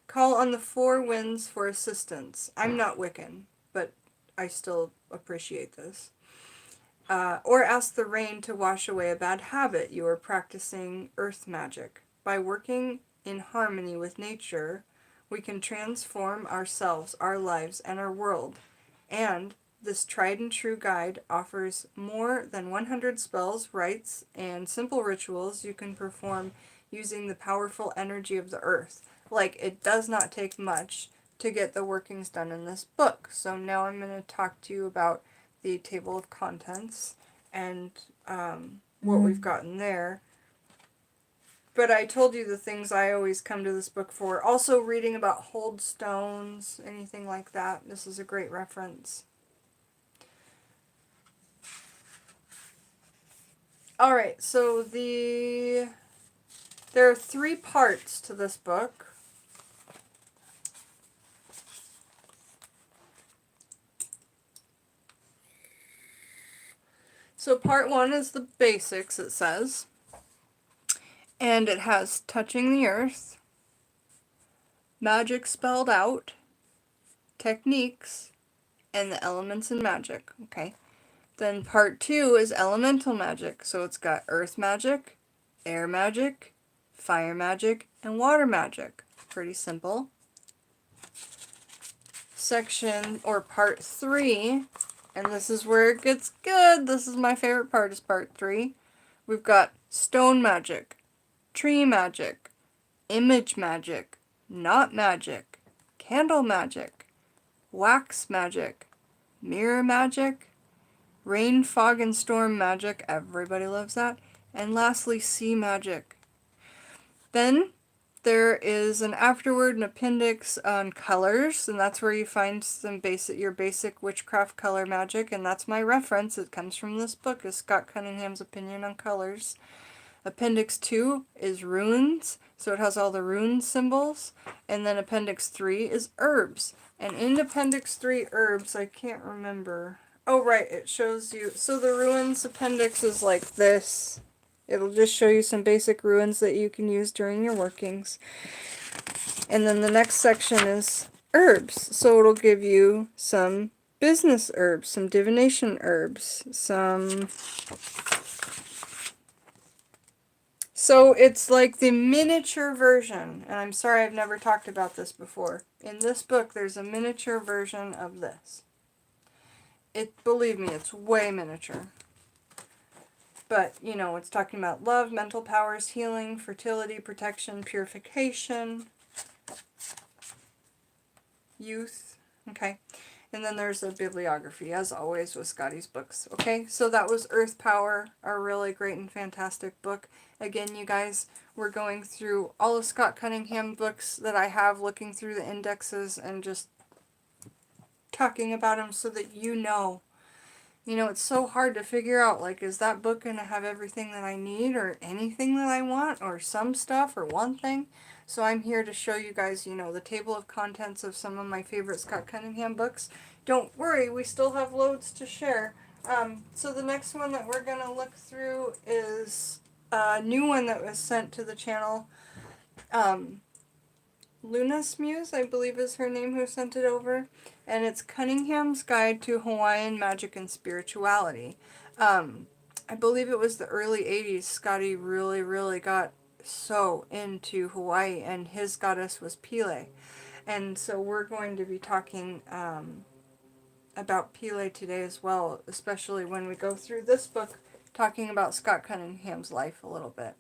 call on the four winds for assistance. I'm not Wiccan, but I still appreciate this. Or ask the rain to wash away a bad habit. You are practicing earth magic. By working in harmony with nature, we can transform ourselves, our lives, and our world. And this tried and true guide offers more than 100 spells, rites, and simple rituals you can perform using the powerful energy of the earth. Like, it does not take much to get the workings done in this book. So now I'm going to talk to you about the table of contents and what we've gotten there. But I told you the things I always come to this book for. Also reading about hold stones, anything like that. This is a great reference. Alright, so there are 3 parts to this book. So part 1 is the basics, it says. And it has touching the earth, magic spelled out, techniques, and the elements in magic. Okay. Then part 2 is elemental magic. So it's got earth magic, air magic, fire magic, and water magic. Pretty simple. Section or part 3, and this is where it gets good. This is my favorite part, is part 3. We've got stone magic, tree magic, image magic, knot magic, candle magic, wax magic, mirror magic, rain, fog, and storm magic. Everybody loves that. And lastly, sea magic. Then there is an afterword, an appendix on colors, and that's where you find your basic witchcraft color magic, and that's my reference. It comes from this book, is Scott Cunningham's Opinion on Colors. Appendix 2 is runes, so it has all the rune symbols, and then Appendix 3 is herbs. And in Appendix 3 herbs, I can't remember. Oh, right, it shows you. So the runes appendix is like this. It'll just show you some basic runes that you can use during your workings. And then the next section is herbs. So it'll give you some business herbs, some divination herbs, some... So it's like the miniature version, and I'm sorry I've never talked about this before. In this book, there's a miniature version of this. Believe me, it's way miniature. But, you know, it's talking about love, mental powers, healing, fertility, protection, purification, youth. Okay. And then there's a bibliography, as always, with Scotty's books. Okay, so that was Earth Power, a really great and fantastic book. Again, you guys, we're going through all of Scott Cunningham books that I have, looking through the indexes and just talking about them so that you know. You know, it's so hard to figure out, like, is that book going to have everything that I need or anything that I want or some stuff or one thing? So I'm here to show you guys, you know, the table of contents of some of my favorite Scott Cunningham books. Don't worry, we still have loads to share. So the next one that we're going to look through is a new one that was sent to the channel. Luna's Muse, I believe is her name, who sent it over. And it's Cunningham's Guide to Hawaiian Magic and Spirituality. I believe it was the early 80s. Scotty really got so into Hawaii, and his goddess was Pele. And so we're going to be talking about Pele today as well, especially when we go through this book, talking about Scott Cunningham's life a little bit.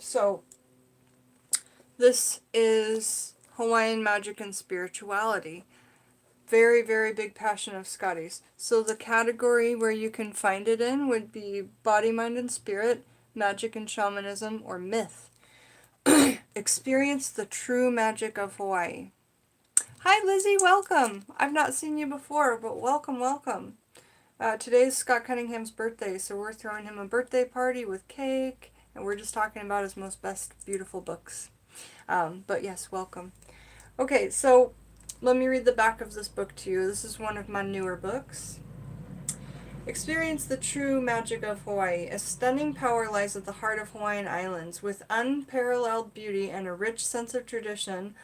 So this is Hawaiian Magic and Spirituality. Very big passion of Scotty's. So the category where you can find it in would be body, mind, and spirit, magic and shamanism, or myth. Experience the true magic of Hawaii. Hi Lizzie, welcome. I've not seen you before, but welcome. Today is Scott Cunningham's birthday, so we're throwing him a birthday party with cake, and we're just talking about his most best beautiful books. But yes, welcome. Okay, so let me read the back of this book to you. This is one of my newer books. Experience the true magic of Hawaii. A stunning power lies at the heart of Hawaiian Islands. With unparalleled beauty and a rich sense of tradition,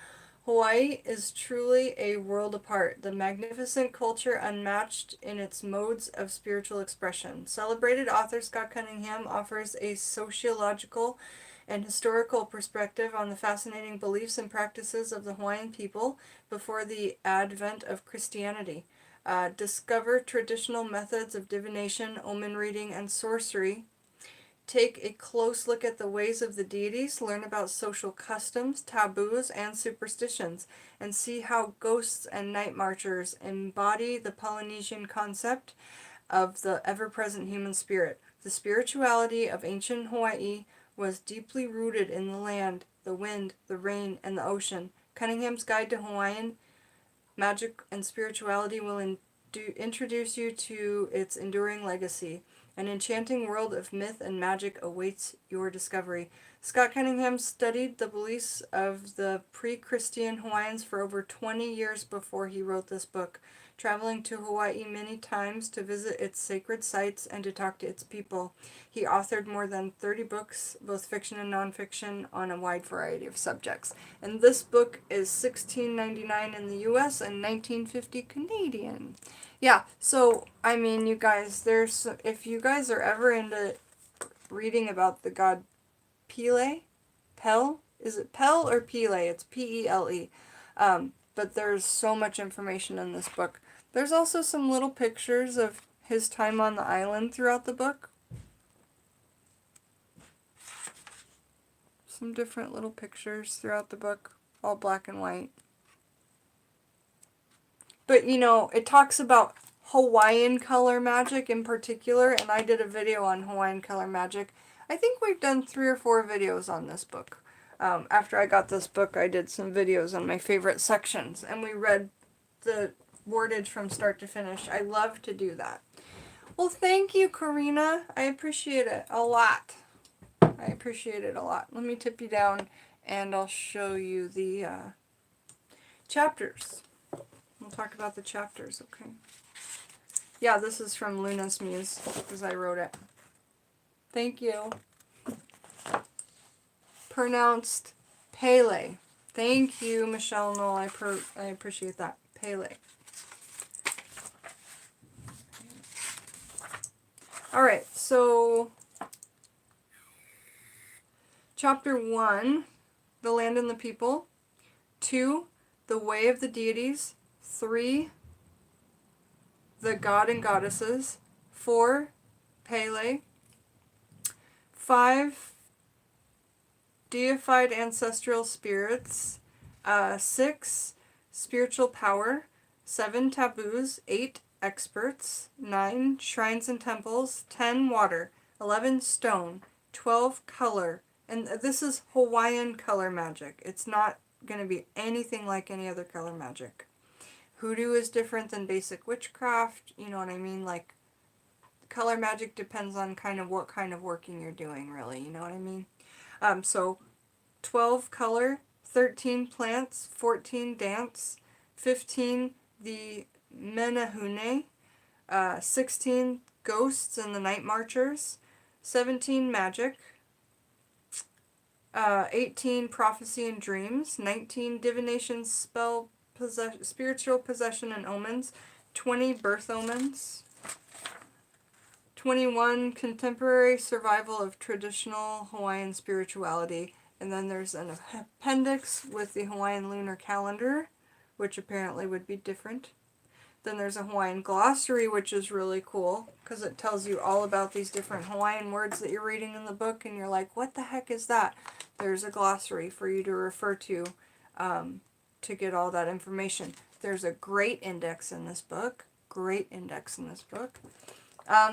Hawaii is truly a world apart. The magnificent culture unmatched in its modes of spiritual expression. Celebrated author Scott Cunningham offers a sociological and historical perspective on the fascinating beliefs and practices of the Hawaiian people before the advent of Christianity. Discover traditional methods of divination, omen reading, and sorcery. Take a close look at the ways of the deities, learn about social customs, taboos, and superstitions, and see how ghosts and night marchers embody the Polynesian concept of the ever-present human spirit. The spirituality of ancient Hawaii was deeply rooted in the land, the wind, the rain, and the ocean. Cunningham's Guide to Hawaiian Magic and Spirituality will introduce you to its enduring legacy. An enchanting world of myth and magic awaits your discovery. Scott Cunningham studied the beliefs of the pre-Christian Hawaiians for over 20 years before he wrote this book. traveling to Hawaii many times to visit its sacred sites and to talk to its people. He authored more than 30 books, both fiction and nonfiction, on a wide variety of subjects. And this book is $16.99 in the US and $19.50 Canadian. Yeah, so, I mean, you guys, if you guys are ever into reading about the god Pele, is it Pel or Pele? It's P-E-L-E. But there's so much information in this book. There's also some little pictures of his time on the island throughout the book. Some different little pictures throughout the book, all black and white. But, you know, it talks about Hawaiian color magic in particular, and I did a video on Hawaiian color magic. I think we've done 3 or 4 videos on this book. After I got this book, I did some videos on my favorite sections, and we read the wordage from start to finish. I love to do that. Well, thank you, Karina. I appreciate it a lot. I appreciate it a lot. Let me tip you down, and I'll show you the chapters. We'll talk about the chapters, okay? Yeah, this is from Luna's Muse, because I wrote it. Thank you. Pronounced Pele. Thank you, Michelle Knoll. I appreciate that. Pele. Alright, so Chapter 1, The Land and the People. 2, The Way of the Deities. 3, The God and Goddesses. 4, Pele. 5, Deified Ancestral Spirits. 6, Spiritual Power. 7, Taboos. 8, Experts. 9, Shrines and Temples. 10, Water. 11, Stone. 12, Color. And this is Hawaiian color magic. It's not going to be anything like any other color magic. Hoodoo is different than basic witchcraft. You know what I mean? Like, color magic depends on kind of what kind of working you're doing, really. You know what I mean? So 12 color, 13 plants, 14 dance, 15 the menahune, 16 ghosts and the night marchers, 17 magic, 18 prophecy and dreams, 19 divination, spell, spiritual possession and omens, 20 birth omens, 21 contemporary survival of traditional Hawaiian spirituality, and then there's an appendix with the Hawaiian lunar calendar, which apparently would be different. Then there's a Hawaiian glossary, which is really cool, because it tells you all about these different Hawaiian words that you're reading in the book, and you're like, what the heck is that? There's a glossary for you to refer to get all that information. There's a great index in this book.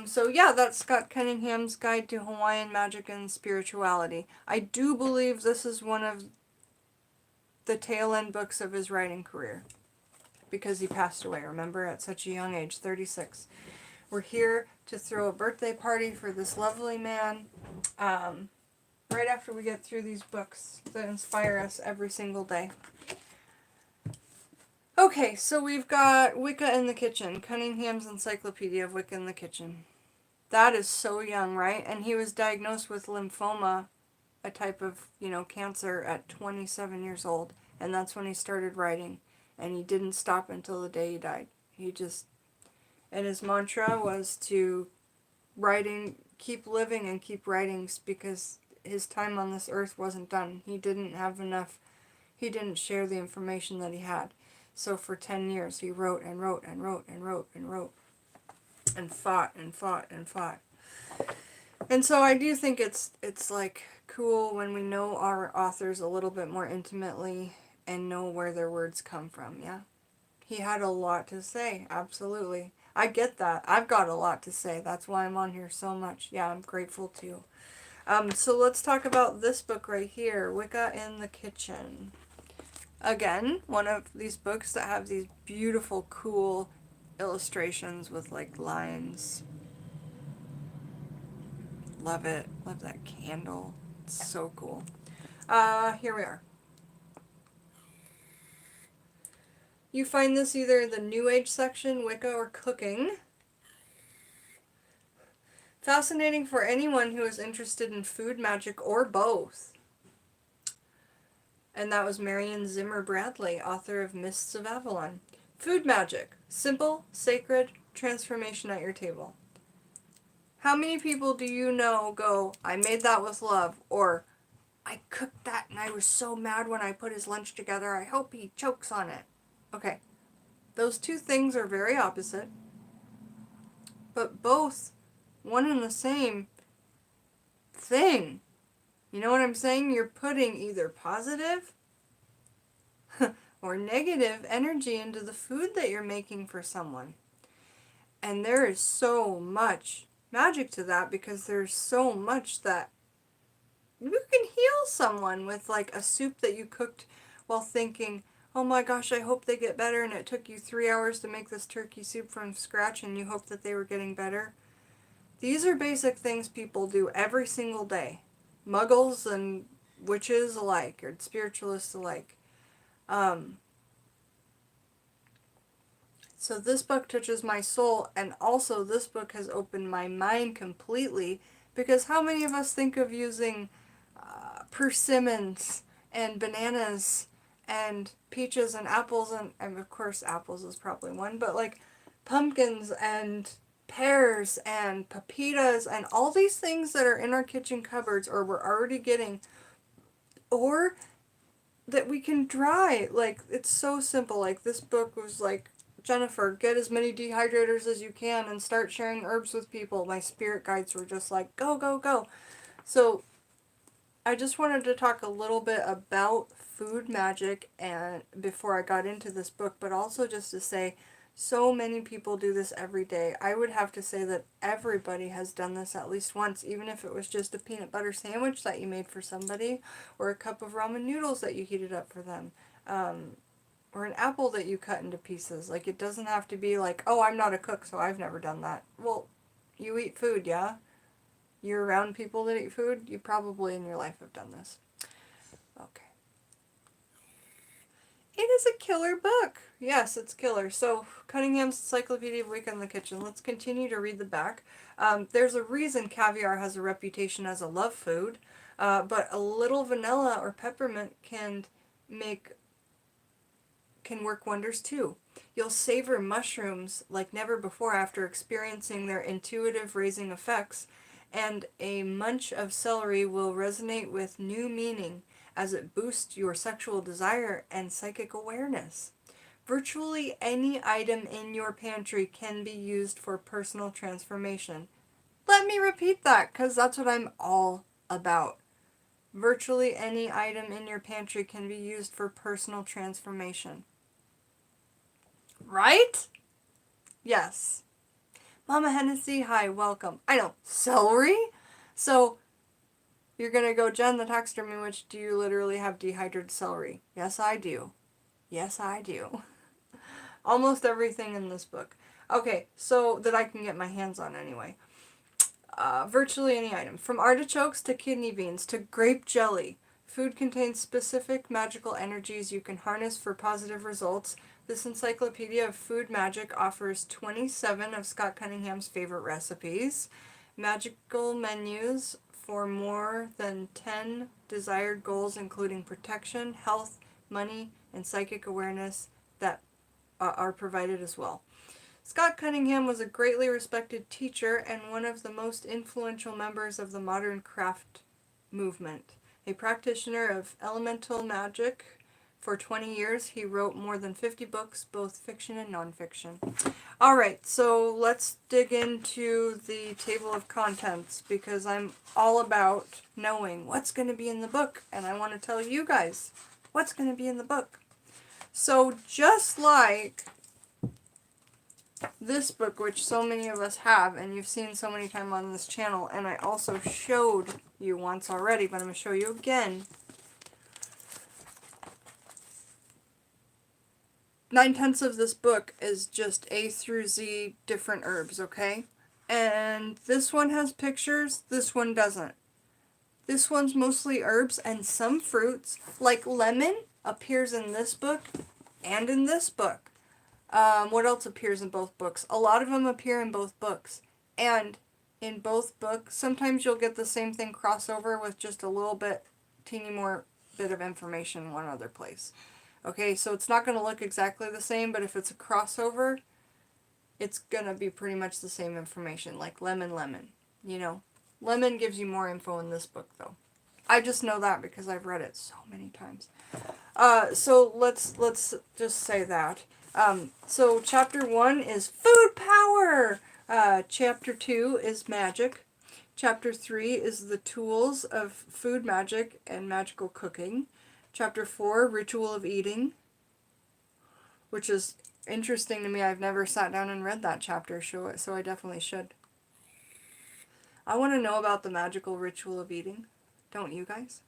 So yeah, that's Scott Cunningham's Guide to Hawaiian Magic and Spirituality. I do believe this is one of the tail end books of his writing career, because he passed away, remember, at such a young age, 36. We're here to throw a birthday party for this lovely man, right after we get through these books that inspire us every single day. Okay, so we've got Wicca in the Kitchen, Cunningham's Encyclopedia of Wicca in the Kitchen. That is so young, right? And he was diagnosed with lymphoma, a type of, cancer, at 27 years old. And that's when he started writing. And he didn't stop until the day he died. And his mantra was to keep living and keep writing, because his time on this earth wasn't done. He didn't have enough, he didn't share the information that he had. So for 10 years he wrote and wrote and wrote and wrote and wrote and fought and fought and fought. And so I do think it's like cool when we know our authors a little bit more intimately and know where their words come from, yeah? He had a lot to say, absolutely. I get that. I've got a lot to say. That's why I'm on here so much. Yeah, I'm grateful too. So let's talk about this book right here, Wicca in the Kitchen. Again, one of these books that have these beautiful, cool illustrations with, like, lines. Love it. Love that candle. It's so cool. Here we are. You find this either in the New Age section, Wicca, or cooking. Fascinating for anyone who is interested in food magic or both. And that was Marion Zimmer Bradley, author of Mists of Avalon. Food magic. Simple, sacred, transformation at your table. How many people do you know go, I made that with love, or I cooked that and I was so mad when I put his lunch together, I hope he chokes on it. Okay, those two things are very opposite, but both one and the same thing. You know what I'm saying? You're putting either positive or negative energy into the food that you're making for someone. And there is so much magic to that because there's so much that you can heal someone with, like a soup that you cooked while thinking, oh my gosh, I hope they get better, and it took you 3 hours to make this turkey soup from scratch and you hope that they were getting better. These are basic things people do every single day. Muggles and witches alike, or spiritualists alike. So this book touches my soul, and also this book has opened my mind completely, because how many of us think of using persimmons and bananas and peaches and apples, and of course apples is probably one, but like pumpkins and pears and pepitas and all these things that are in our kitchen cupboards or we're already getting, or that we can dry. Like, it's so simple. Like, this book was like, Jennifer, get as many dehydrators as you can and start sharing herbs with people. My spirit guides were just like, go, go, go. So I just wanted to talk a little bit about food magic and before I got into this book, but also just to say so many people do this every day. I would have to say that everybody has done this at least once, even if it was just a peanut butter sandwich that you made for somebody, or a cup of ramen noodles that you heated up for them, or an apple that you cut into pieces. Like, it doesn't have to be like, oh, I'm not a cook, so I've never done that. Well, you eat food, yeah? You're around people that eat food, you probably in your life have done this. Okay. It is a killer book. Yes, it's killer. So, Cunningham's Encyclopedia of Wicca in the Kitchen. Let's continue to read the back. There's a reason caviar has a reputation as a love food, but a little vanilla or peppermint can work wonders too. You'll savor mushrooms like never before after experiencing their intuitive raising effects, and a munch of celery will resonate with new meaning as it boosts your sexual desire and psychic awareness. Virtually any item in your pantry can be used for personal transformation. Let me repeat that, because that's what I'm all about. Virtually any item in your pantry can be used for personal transformation. Right? Yes. Mama Hennessy, hi, welcome. I know, celery? So, you're going to go, Jenn, the taxidermy witch, do you literally have dehydrated celery? Yes, I do. Yes, I do. Almost everything in this book. Okay, so that I can get my hands on anyway. Virtually any item. From artichokes to kidney beans to grape jelly. Food contains specific magical energies you can harness for positive results. This encyclopedia of food magic offers 27 of Scott Cunningham's favorite recipes, magical menus for more than 10 desired goals, including protection, health, money, and psychic awareness that are provided as well. Scott Cunningham was a greatly respected teacher and one of the most influential members of the modern craft movement. A practitioner of elemental magic for 20 years, he wrote more than 50 books, both fiction and nonfiction. All right, so let's dig into the table of contents, because I'm all about knowing what's going to be in the book, and I want to tell you guys what's going to be in the book. So just like this book, which so many of us have, and you've seen so many times on this channel, and I also showed you once already, but I'm going to show you again. 9/10 of this book is just A through Z different herbs, okay? And this one has pictures, this one doesn't. This one's mostly herbs and some fruits, like lemon appears in this book and in this book. What else appears in both books? A lot of them appear in both books. And in both books, sometimes you'll get the same thing crossover with just a little bit, teeny more bit of information in one other place. Okay, so it's not going to look exactly the same, but if it's a crossover, it's going to be pretty much the same information, like lemon, you know. Lemon gives you more info in this book, though. I just know that because I've read it so many times. So let's just say that. So chapter 1 is food power. Chapter 2 is magic. Chapter 3 is the tools of food magic and magical cooking. Chapter 4, ritual of eating, which is interesting to me. I've never sat down and read that chapter, so I definitely should. I want to know about the magical ritual of eating. Don't you guys?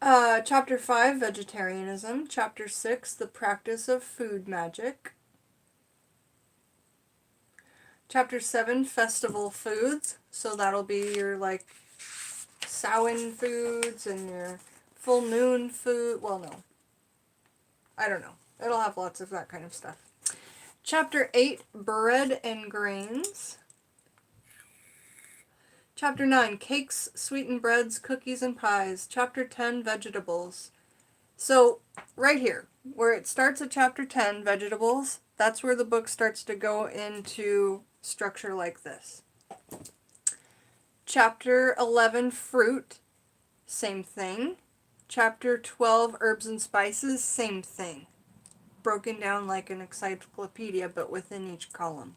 Chapter 5, vegetarianism. Chapter 6, the practice of food magic. Chapter 7, festival foods. So that'll be your, like, Samhain foods and your full moon food. Well, no. I don't know. It'll have lots of that kind of stuff. Chapter 8, bread and grains. Chapter 9, cakes, sweetened breads, cookies, and pies. Chapter 10, vegetables. So, right here, where it starts at chapter 10, vegetables, that's where the book starts to go into structure like this. Chapter 11, fruit, same thing. Chapter 12, herbs and spices, same thing. Broken down like an encyclopedia, but within each column.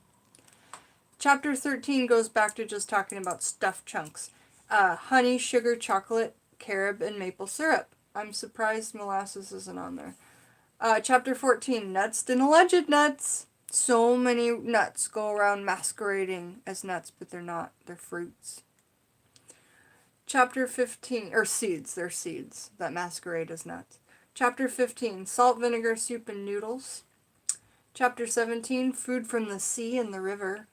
Chapter 13 goes back to just talking about stuffed chunks. Honey, sugar, chocolate, carob, and maple syrup. I'm surprised molasses isn't on there. Chapter 14, nuts and alleged nuts. So many nuts go around masquerading as nuts, but they're not. They're fruits. Chapter 15, or seeds. They're seeds that masquerade as nuts. Chapter 15, salt, vinegar, soup, and noodles. Chapter 17, food from the sea and the river.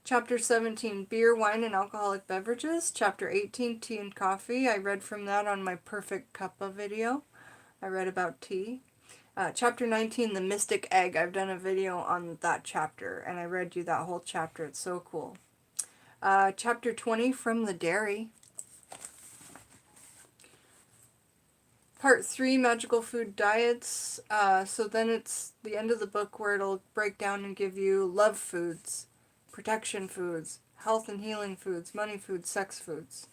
Chapter 17, beer, wine, and alcoholic beverages. Chapter 18, tea and coffee. I read from that on my Perfect Cuppa video. I read about tea. Chapter 19, the mystic egg. I've done a video on that chapter, and I read you that whole chapter. It's so cool. Chapter 20, from the dairy. Part 3, magical food diets. So then it's the end of the book where it'll break down and give you love foods, protection foods, health and healing foods, money foods, sex foods.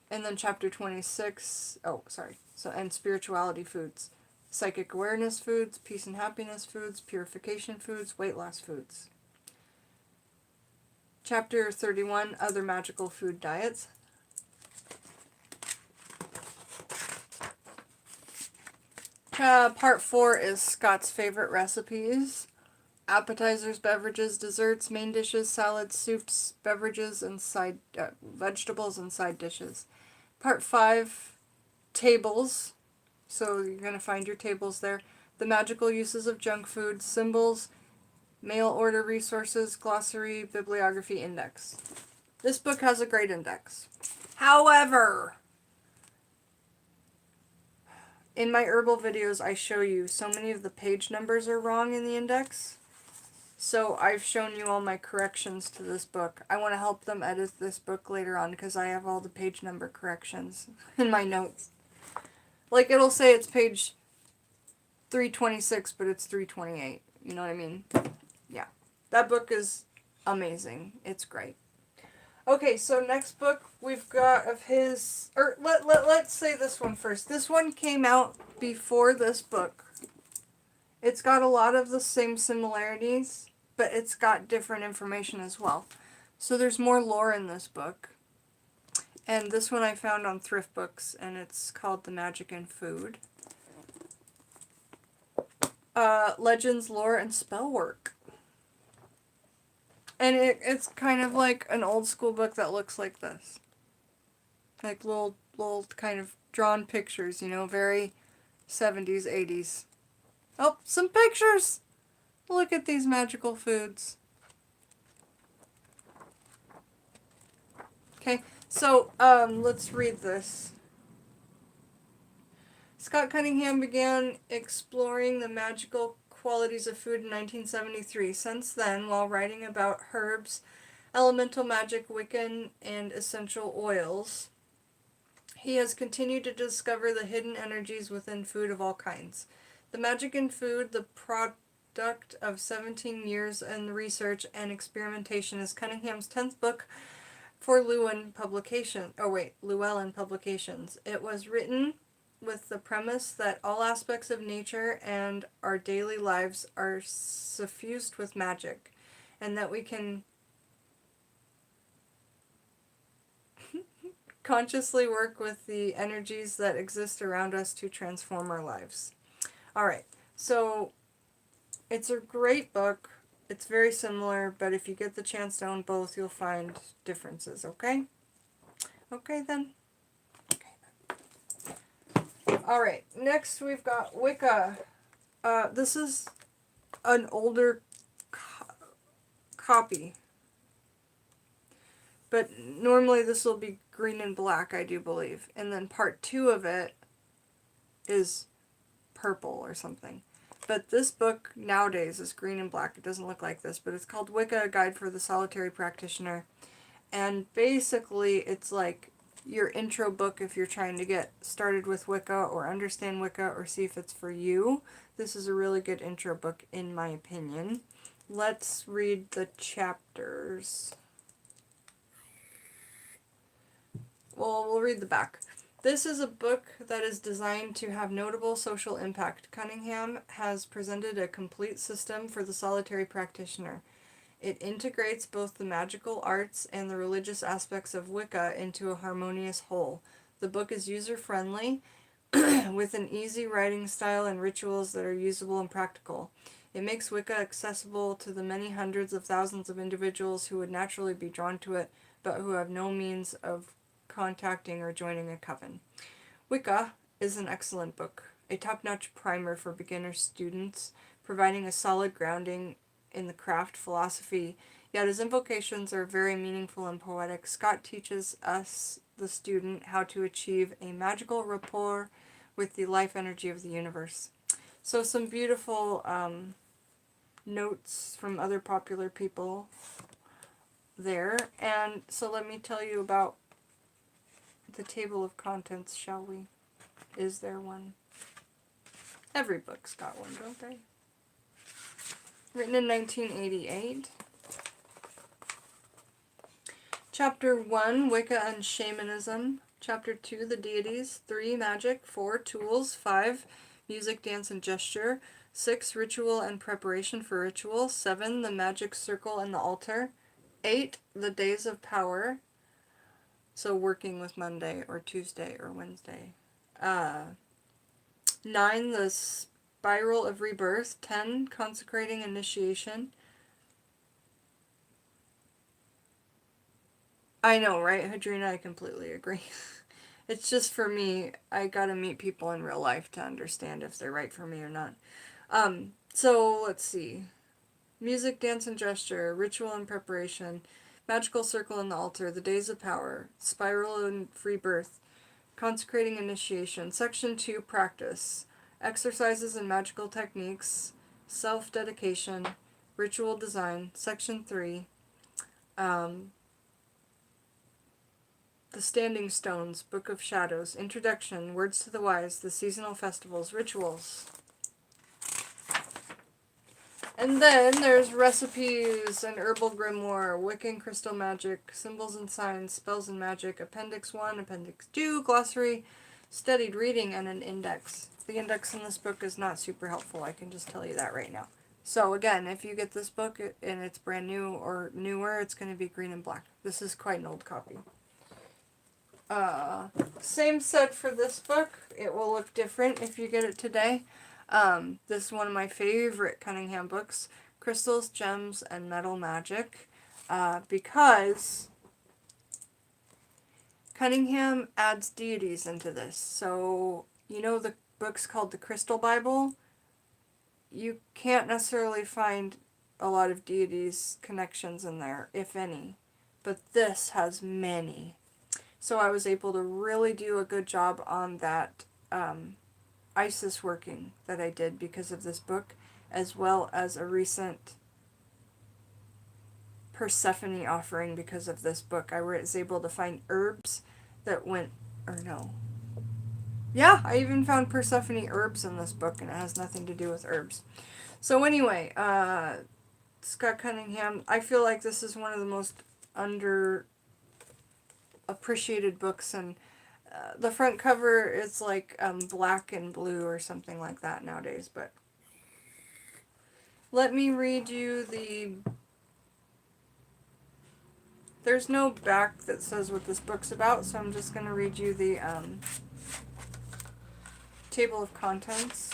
And then chapter 26, and spirituality foods. Psychic awareness foods, peace and happiness foods, purification foods, weight loss foods. Chapter 31, other magical food diets. Part 4 is Scott's favorite recipes. Appetizers, beverages, desserts, main dishes, salads, soups, beverages, and side vegetables and side dishes. Part 5, tables. So you're going to find your tables there. The magical uses of junk food, symbols, mail order resources, glossary, bibliography, index. This book has a great index. However, in my herbal videos, I show you so many of the page numbers are wrong in the index. So I've shown you all my corrections to this book. I want to help them edit this book later on because I have all the page number corrections in my notes. Like, it'll say it's page 326, but it's 328. You know what I mean? Yeah. That book is amazing. It's great. Okay, so next book we've got of his... Or let's say this one first. This one came out before this book. It's got a lot of the same similarities, but it's got different information as well. So there's more lore in this book. And this one I found on Thrift Books, and it's called The Magic in Food. Legends, Lore, and Spellwork. And it's kind of like an old school book that looks like this. Like little kind of drawn pictures, you know, very 70s, 80s. Oh, some pictures! Look at these magical foods. Okay, So, let's read this. Scott Cunningham began exploring the magical qualities of food in 1973. Since then, while writing about herbs, elemental magic, Wiccan, and essential oils, he has continued to discover the hidden energies within food of all kinds. The Magic in Food, the product of 17 years in research and experimentation, is Cunningham's 10th book for Llewellyn Publications. It was written with the premise that all aspects of nature and our daily lives are suffused with magic, and that we can consciously work with the energies that exist around us to transform our lives. Alright, so it's a great book. It's very similar, but if you get the chance to own both, you'll find differences, okay? Okay then. Alright, next we've got Wicca. This is an older copy. But normally this will be green and black, I do believe. And then part 2 of it is purple or something. But this book nowadays is green and black. It doesn't look like this, but it's called Wicca, A Guide for the Solitary Practitioner. And basically it's like your intro book if you're trying to get started with Wicca or understand Wicca or see if it's for you. This is a really good intro book in my opinion. Let's read the chapters. Well, we'll read the back. This is a book that is designed to have notable social impact. Cunningham has presented a complete system for the solitary practitioner. It integrates both the magical arts and the religious aspects of Wicca into a harmonious whole. The book is user-friendly, with an easy writing style and rituals that are usable and practical. It makes Wicca accessible to the many hundreds of thousands of individuals who would naturally be drawn to it, but who have no means of contacting or joining a coven. Wicca is an excellent book, a top-notch primer for beginner students, providing a solid grounding in the craft philosophy, yet his invocations are very meaningful and poetic. Scott teaches us, the student, how to achieve a magical rapport with the life energy of the universe. So some beautiful notes from other popular people there. And so let me tell you about the table of contents, shall we? Is there one? Every book's got one, don't they? Written in 1988. Chapter 1, Wicca and Shamanism. Chapter 2, The Deities. 3, Magic. 4, Tools. 5, Music, Dance, and Gesture. 6, Ritual and Preparation for Ritual. 7, The Magic Circle and the Altar. 8, The Days of Power. So working with Monday or Tuesday or Wednesday. 9, The Spiral of Rebirth. 10, Consecrating Initiation. I know, right, Hadrina? I completely agree. It's just for me, I gotta meet people in real life to understand if they're right for me or not. So let's see. Music, Dance, and Gesture, Ritual and Preparation, Magical Circle and the Altar, The Days of Power, Spiral and Rebirth, Consecrating Initiation. Section 2, Practice, Exercises and Magical Techniques, Self-Dedication, Ritual Design. Section 3, The Standing Stones, Book of Shadows, Introduction, Words to the Wise, The Seasonal Festivals, Rituals. And then there's recipes and herbal grimoire, Wiccan crystal magic, symbols and signs, spells and magic, Appendix 1, Appendix 2, glossary, studied reading, and an index. The index in this book is not super helpful, I can just tell you that right now. So again, if you get this book and it's brand new or newer, it's going to be green and black. This is quite an old copy. Same said for this book. It will look different if you get it today. This is one of my favorite Cunningham books, Crystals, Gems, and Metal Magic, because Cunningham adds deities into this. So, you know the book's called the Crystal Bible? You can't necessarily find a lot of deities connections in there, if any, but this has many. So I was able to really do a good job on that ISIS working that I did because of this book, as well as a recent Persephone offering because of this book. I was able to find herbs that went, or no. Yeah, I even found Persephone herbs in this book, and it has nothing to do with herbs. So anyway, Scott Cunningham, I feel like this is one of the most underappreciated books, and the front cover is like black and blue or something like that nowadays, but let me read you there's no back that says what this book's about, so I'm just going to read you the table of contents.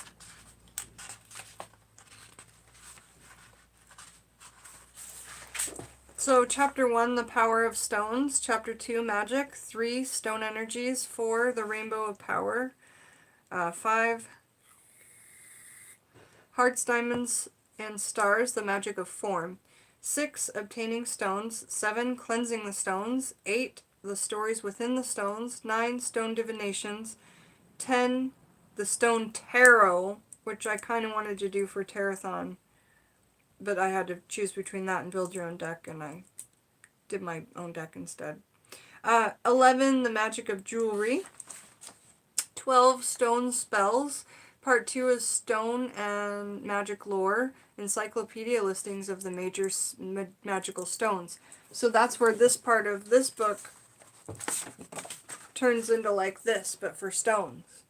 So, Chapter 1, The Power of Stones. Chapter 2, Magic. 3, Stone Energies. 4, The Rainbow of Power. 5, Hearts, Diamonds, and Stars, The Magic of Form. 6, Obtaining Stones. 7, Cleansing the Stones. 8, The Stories Within the Stones. 9, Stone Divinations. 10, The Stone Tarot, which I kind of wanted to do for Tarot-thon, but I had to choose between that and build your own deck, and I did my own deck instead. 11, The Magic of Jewelry. 12, Stone Spells. Part 2 is Stone and Magic Lore, encyclopedia listings of the major magical stones. So that's where this part of this book turns into like this, but for stones.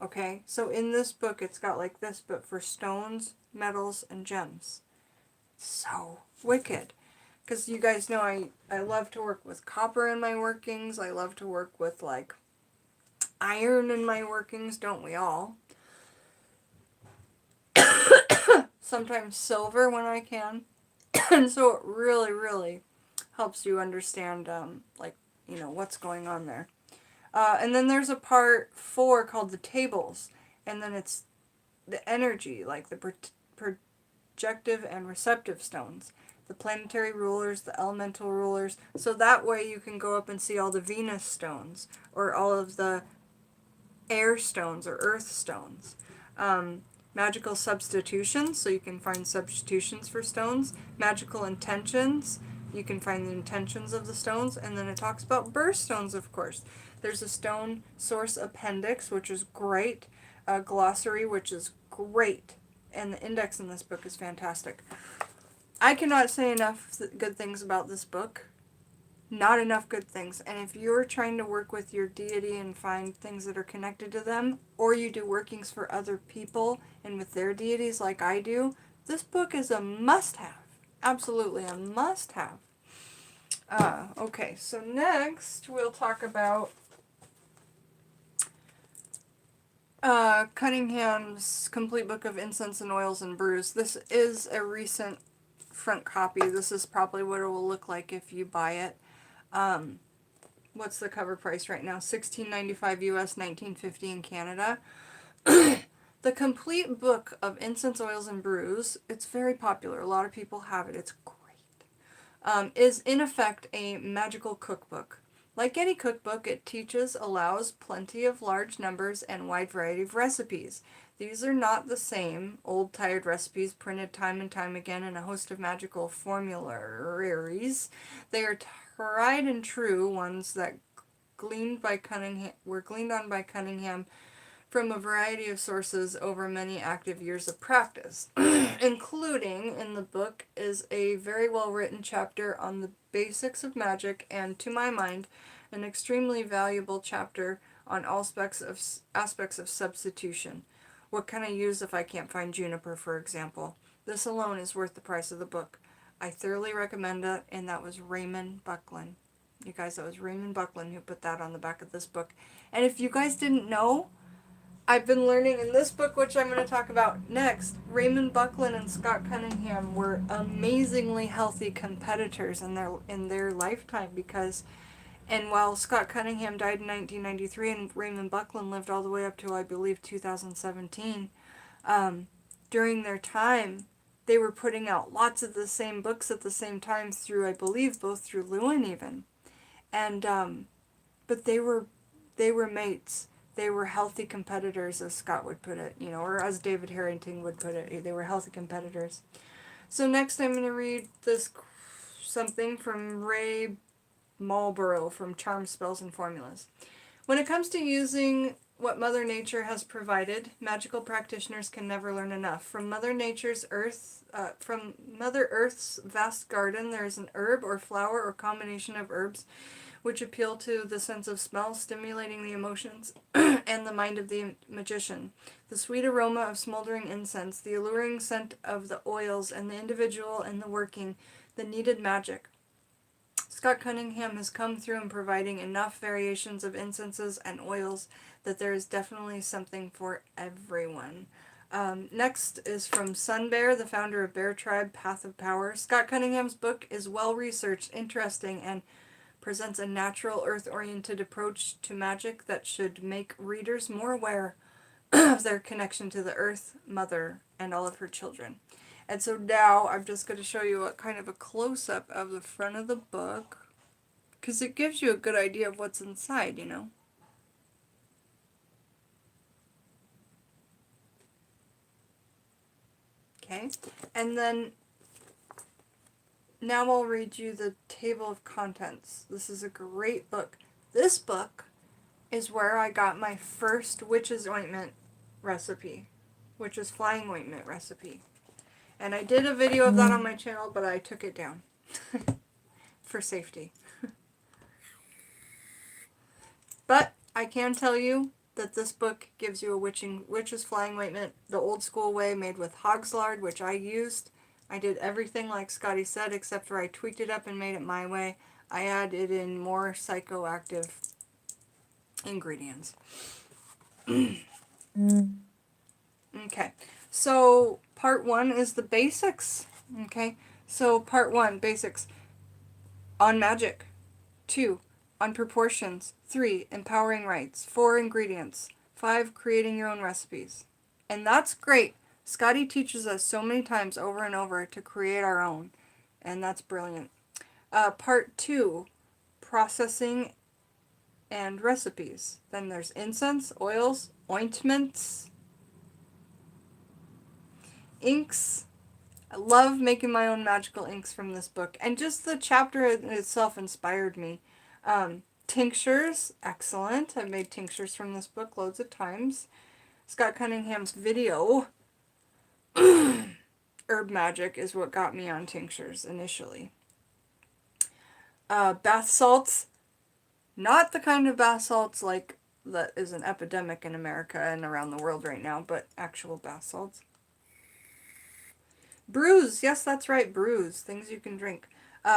Okay, so in this book it's got like this, but for stones, metals, and gems. So wicked. Because you guys know I love to work with copper in my workings. I love to work with like iron in my workings, don't we all? Sometimes silver when I can. And so it really, really helps you understand like, you know, what's going on there. And then there's a part 4 called the tables. And then it's the energy, like the projective and receptive stones. The planetary rulers, the elemental rulers. So that way you can go up and see all the Venus stones. Or all of the air stones or earth stones. Magical substitutions, so you can find substitutions for stones. Magical intentions, you can find the intentions of the stones. And then it talks about birthstones, of course. There's a stone source appendix, which is great. A glossary, which is great. And the index in this book is fantastic. I cannot say enough good things about this book. Not enough good things. And if you're trying to work with your deity and find things that are connected to them, or you do workings for other people and with their deities like I do, this book is a must-have. Absolutely a must-have. Okay, so next we'll talk about Cunningham's Complete Book of Incense and Oils and Brews. This is a recent front copy. This is probably what it will look like if you buy it. What's the cover price right now? $16.95 US, $19.50 in Canada. The Complete Book of Incense, Oils, and Brews, it's very popular. A lot of people have it. It's great. Is in effect a magical cookbook. Like any cookbook, it teaches, allows plenty of large numbers and wide variety of recipes. These are not the same old tired recipes printed time and time again in a host of magical formularies. They are tried and true ones that were gleaned on by Cunningham from a variety of sources over many active years of practice. Including in the book is a very well written chapter on the basics of magic, and to my mind, an extremely valuable chapter on all aspects of substitution. What can I use if I can't find juniper, for example? This alone is worth the price of the book. I thoroughly recommend it, and that was Raymond Buckland. You guys, that was Raymond Buckland who put that on the back of this book. And if you guys didn't know, I've been learning in this book, which I'm going to talk about next, Raymond Buckland and Scott Cunningham were amazingly healthy competitors in their lifetime, and while Scott Cunningham died in 1993 and Raymond Buckland lived all the way up to, I believe, 2017, during their time, they were putting out lots of the same books at the same time through, I believe, both through Lewin even. And but they were mates. They were healthy competitors, as Scott would put it, you know, or as David Harrington would put it. They were healthy competitors. So next I'm going to read this something from Ray Marlborough from Charm Spells and Formulas. When it comes to using what Mother Nature has provided, magical practitioners can never learn enough. From Mother Earth's vast garden, there is an herb or flower or combination of herbs which appeal to the sense of smell, stimulating the emotions and the mind of the magician. The sweet aroma of smoldering incense, the alluring scent of the oils, and the individual in the working, the needed magic. Scott Cunningham has come through in providing enough variations of incenses and oils that there is definitely something for everyone. Next is from Sun Bear, the founder of Bear Tribe, Path of Power. Scott Cunningham's book is well-researched, interesting, and presents a natural, earth-oriented approach to magic that should make readers more aware of their connection to the Earth Mother and all of her children. And so now I'm just going to show you a kind of a close-up of the front of the book, because it gives you a good idea of what's inside, you know. Okay, and then now I'll read you the table of contents. This is a great book. This book is where I got my first witch's ointment recipe, witch's flying ointment recipe. And I did a video of that on my channel, but I took it down for safety. But I can tell you that this book gives you a witch's flying ointment the old school way, made with hog's lard, which I used. I did everything like Scotty said, except for I tweaked it up and made it my way. I added in more psychoactive ingredients. Okay, so part 1 is the basics. Okay, so part 1, basics. On magic. 2, on proportions. 3, empowering rites. 4, ingredients. 5, creating your own recipes. And that's great. Scotty teaches us so many times over and over to create our own. And that's brilliant. Part 2, processing and recipes. Then there's incense, oils, ointments, inks. I love making my own magical inks from this book. And just the chapter in itself inspired me. Tinctures, excellent. I've made tinctures from this book loads of times. Scott Cunningham's video, Herb Magic, is what got me on tinctures initially. Bath salts, not the kind of bath salts like that is an epidemic in America and around the world right now, but actual bath salts. Brews, yes, that's right, brews, things you can drink.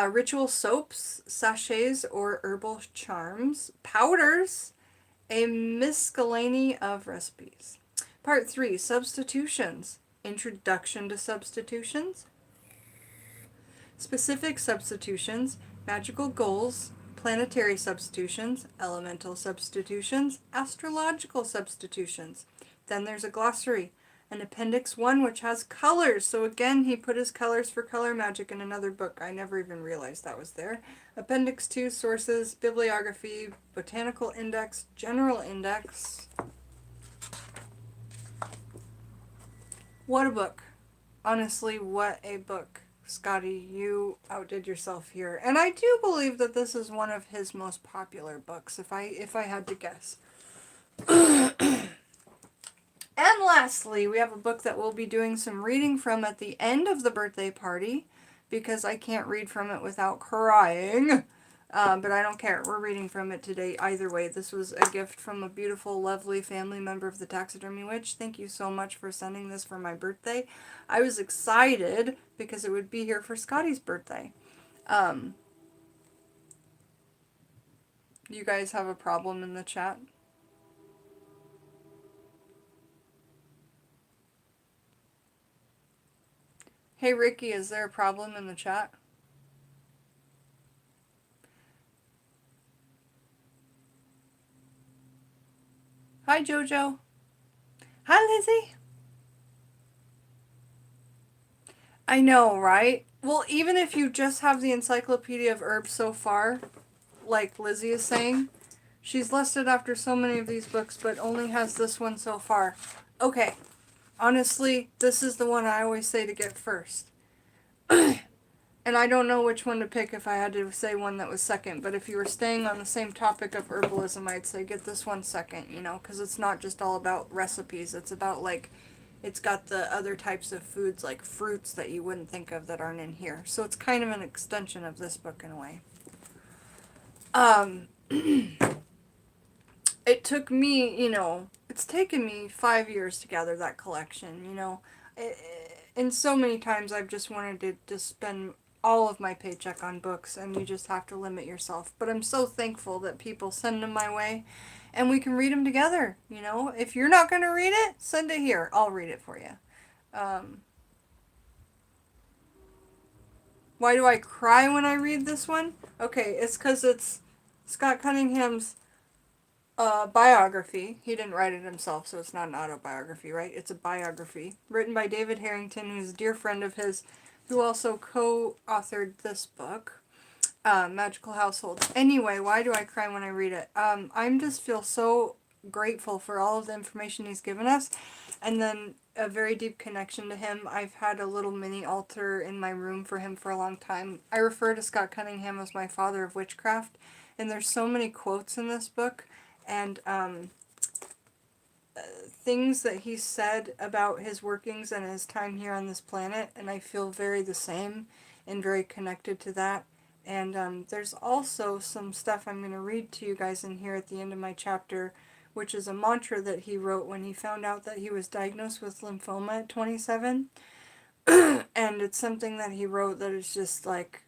Ritual soaps, sachets or herbal charms, powders, a miscellany of recipes. Part 3, substitutions. Introduction to substitutions, specific substitutions, magical goals, planetary substitutions, elemental substitutions, astrological substitutions. Then there's a glossary, an appendix 1 which has colors. So again, he put his colors for color magic in another book. I never even realized that was there. Appendix 2, sources, bibliography, botanical index, general index. What a book. Honestly, what a book. Scotty, you outdid yourself here. And I do believe that this is one of his most popular books, if I had to guess. And lastly, we have a book that we'll be doing some reading from at the end of the birthday party, because I can't read from it without crying. But I don't care. We're reading from it today either way. This was a gift from a beautiful, lovely family member of the Taxidermy Witch. Thank you so much for sending this for my birthday. I was excited because it would be here for Scotty's birthday. You guys have a problem in the chat? Hey Ricky, is there a problem in the chat? Hi Jojo. Hi Lizzie. I know, right? Well, even if you just have the Encyclopedia of Herbs so far, like Lizzie is saying, She's listed after so many of these books, but only has this one so far. Okay. Honestly, this is the one I always say to get first. And I don't know which one to pick if I had to say one that was second, but if you were staying on the same topic of herbalism, I'd say get this one second, you know, because it's not just all about recipes. It's about, like, it's got the other types of foods, like fruits that you wouldn't think of that aren't in here. So it's kind of an extension of this book in a way. It took me, you know, it's taken me 5 years to gather that collection, you know. And so many times I've just wanted to just spend all of my paycheck on books, and you just have to limit yourself. But I'm so thankful that people send them my way, and we can read them together, you know. If you're not going to read it, send it here. I'll read it for you. Why do I cry when I read this one? Okay, it's because it's Scott Cunningham's biography. He didn't write it himself, so it's not an autobiography, right? It's a biography written by David Harrington, who's a dear friend of his, who also co-authored this book, Magical Households. Anyway, why do I cry when I read it? I just feel so grateful for all of the information he's given us, and then a very deep connection to him. I've had a little mini altar in my room for him for a long time. I refer to Scott Cunningham as my father of witchcraft, and there's so many quotes in this book, and things that he said about his workings and his time here on this planet, and I feel very the same and very connected to that. And there's also some stuff I'm going to read to you guys in here at the end of my chapter, which is a mantra that he wrote when he found out that he was diagnosed with lymphoma at 27. And it's something that he wrote that is just like,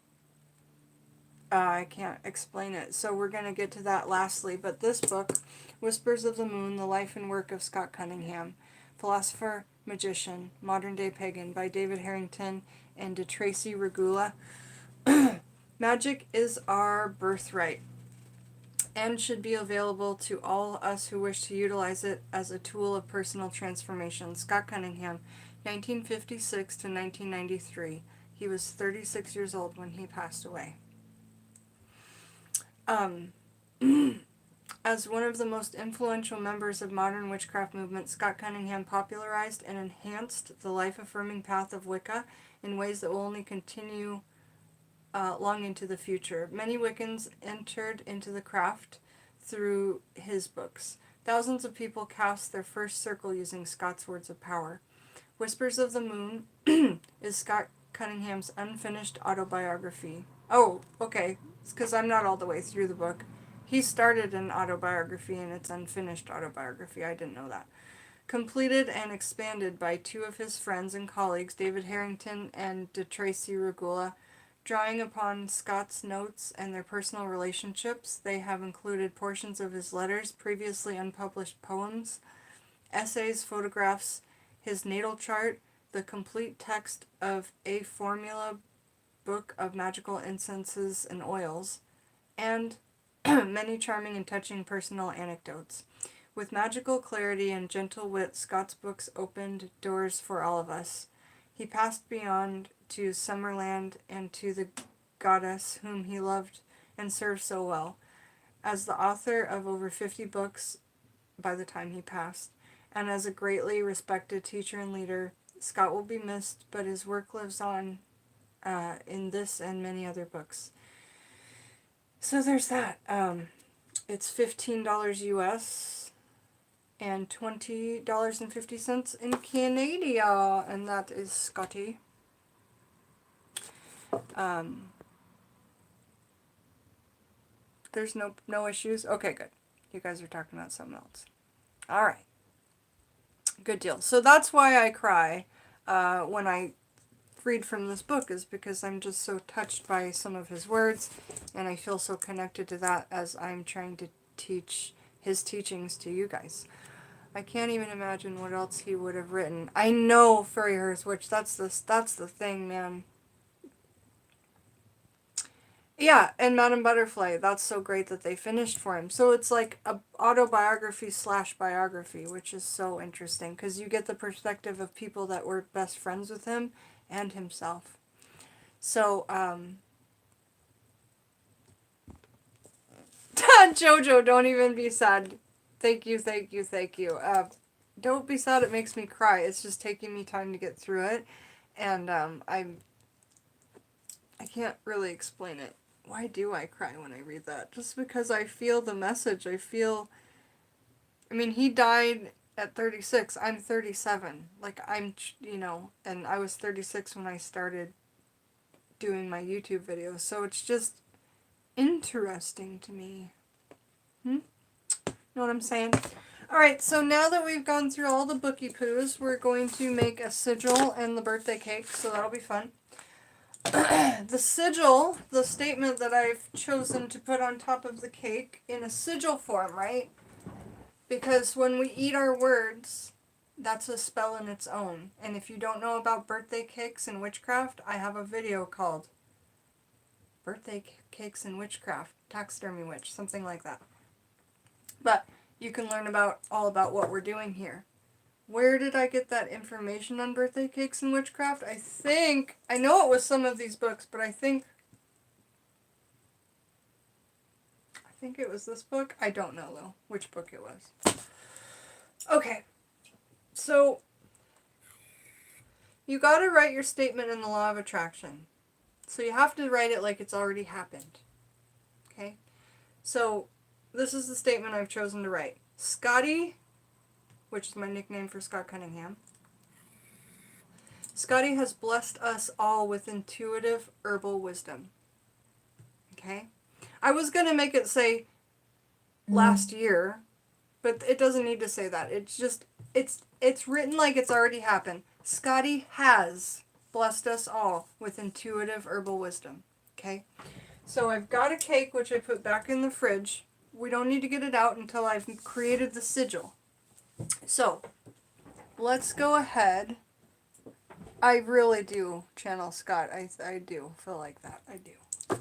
I can't explain it. So we're going to get to that lastly. But this book, Whispers of the Moon, The Life and Work of Scott Cunningham, Philosopher, Magician, Modern Day Pagan, by David Harrington and de Tracy Regula. Magic is our birthright and should be available to all us who wish to utilize it as a tool of personal transformation. Scott Cunningham, 1956 to 1993. He was 36 years old when he passed away. As one of the most influential members of modern witchcraft movement, Scott Cunningham popularized and enhanced the life-affirming path of Wicca in ways that will only continue long into the future. Many Wiccans entered into the craft through his books. Thousands of people cast their first circle using Scott's words of power. Whispers of the Moon is Scott Cunningham's unfinished autobiography. Oh, okay. It's because I'm not all the way through the book. He started an autobiography and it's unfinished autobiography. I didn't know that. Completed and expanded by two of his friends and colleagues, David Harrington and de Tracy Regula. Drawing upon Scott's notes and their personal relationships, they have included portions of his letters, previously unpublished poems, essays, photographs, his natal chart, the complete text of a formula book of magical incenses and oils, and many charming and touching personal anecdotes. With magical clarity and gentle wit, Scott's books opened doors for all of us. He passed beyond to Summerland and to the goddess whom he loved and served so well. As the author of over 50 books by the time he passed, and as a greatly respected teacher and leader, Scott will be missed, but his work lives on in this and many other books. So there's that. It's $15 US and $20.50 in Canada, and that is Scotty. There's no issues? Okay, good. You guys are talking about something else. All right. Good deal. So that's why I cry when I read from this book, is because I'm just so touched by some of his words, and I feel so connected to that as I'm trying to teach his teachings to you guys. I can't even imagine what else he would have written. I know Furrier's Witch. That's the thing, man. Yeah, and Madame Butterfly. That's so great that they finished for him. So it's like a autobiography / biography, which is so interesting because you get the perspective of people that were best friends with him and himself. So, Jojo, don't even be sad. Thank you, thank you, thank you. Don't be sad, it makes me cry. It's just taking me time to get through it. And I can't really explain it. Why do I cry when I read that? Just because I feel the message. I mean, he died at 36. I'm 37. Like, and I was 36 when I started doing my YouTube videos. So it's just interesting to me. Know what I'm saying? Alright, so now that we've gone through all the bookie poos, we're going to make a sigil and the birthday cake, so that'll be fun. The sigil, the statement that I've chosen to put on top of the cake in a sigil form, right? Because when we eat our words, that's a spell in its own. And if you don't know about birthday cakes and witchcraft, I have a video called Birthday Cakes and Witchcraft, Taxidermy Witch, something like that. But you can learn all about what we're doing here. Where did I get that information on birthday cakes and witchcraft? I know it was some of these books, but I think it was this book. I don't know, though, which book it was. Okay, so you got to write your statement in the law of attraction. So you have to write it like it's already happened. Okay? So this is the statement I've chosen to write. Scotty, which is my nickname for Scott Cunningham. Scotty has blessed us all with intuitive herbal wisdom. Okay? I was going to make it say last year, but it doesn't need to say that. It's just, it's written like it's already happened. Scotty has blessed us all with intuitive herbal wisdom. Okay? So I've got a cake, which I put back in the fridge. We don't need to get it out until I've created the sigil. So, let's go ahead. I really do channel Scott. I do feel like that. I do.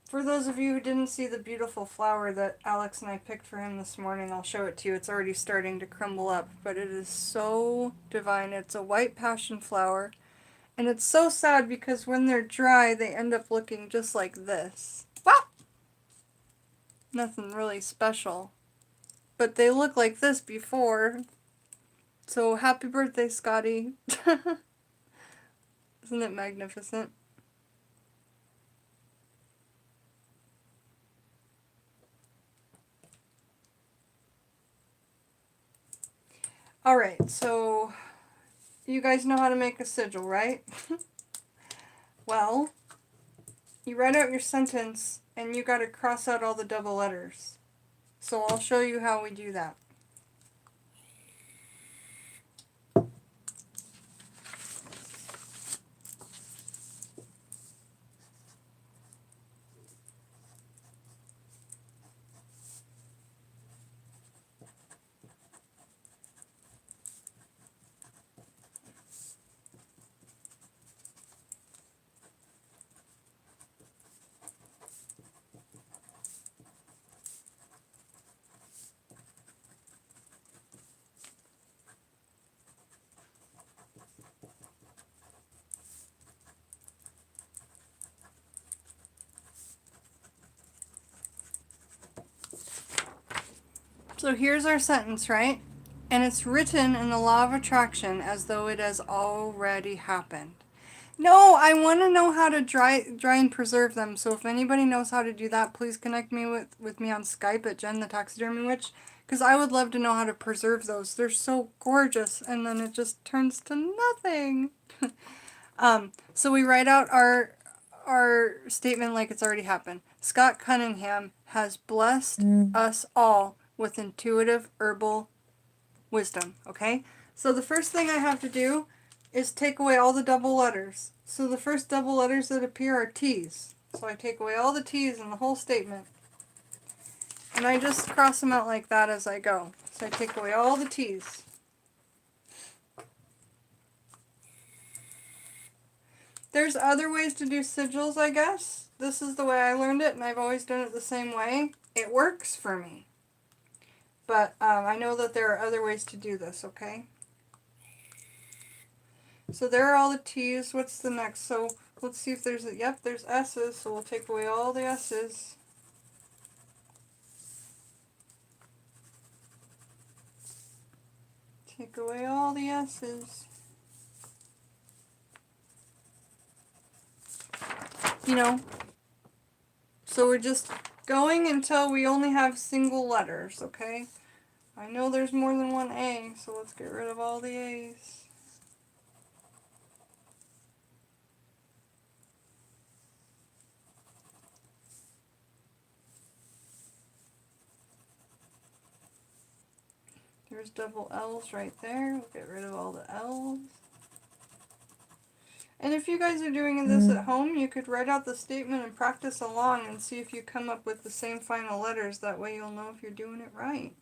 For those of you who didn't see the beautiful flower that Alex and I picked for him this morning, I'll show it to you. It's already starting to crumble up, but it is so divine. It's a white passion flower, and it's so sad because when they're dry, they end up looking just like this. Wow! Nothing really special. But they look like this before. So happy birthday, Scotty. Isn't it magnificent? Alright, so you guys know how to make a sigil, right? Well, you write out your sentence and you gotta cross out all the double letters. So I'll show you how we do that. So here's our sentence, right? And it's written in the law of attraction as though it has already happened. No, I want to know how to dry and preserve them. So if anybody knows how to do that, please connect me with me on Skype at Jenn the Taxidermy Witch, because I would love to know how to preserve those. They're so gorgeous, and then it just turns to nothing. So we write out our statement like it's already happened. Scott Cunningham has blessed us all with intuitive herbal wisdom, okay? So the first thing I have to do is take away all the double letters. So the first double letters that appear are T's. So I take away all the T's in the whole statement. And I just cross them out like that as I go. So I take away all the T's. There's other ways to do sigils, I guess. This is the way I learned it, and I've always done it the same way. It works for me. But I know that there are other ways to do this, okay? So there are all the T's. What's the next? So let's see if there's yep, there's S's. So we'll take away all the S's. Take away all the S's. You know, so we're just going until we only have single letters, okay? I know there's more than one A, so let's get rid of all the A's. There's double L's right there. We'll get rid of all the L's. And if you guys are doing this at home, you could write out the statement and practice along and see if you come up with the same final letters. That way you'll know if you're doing it right.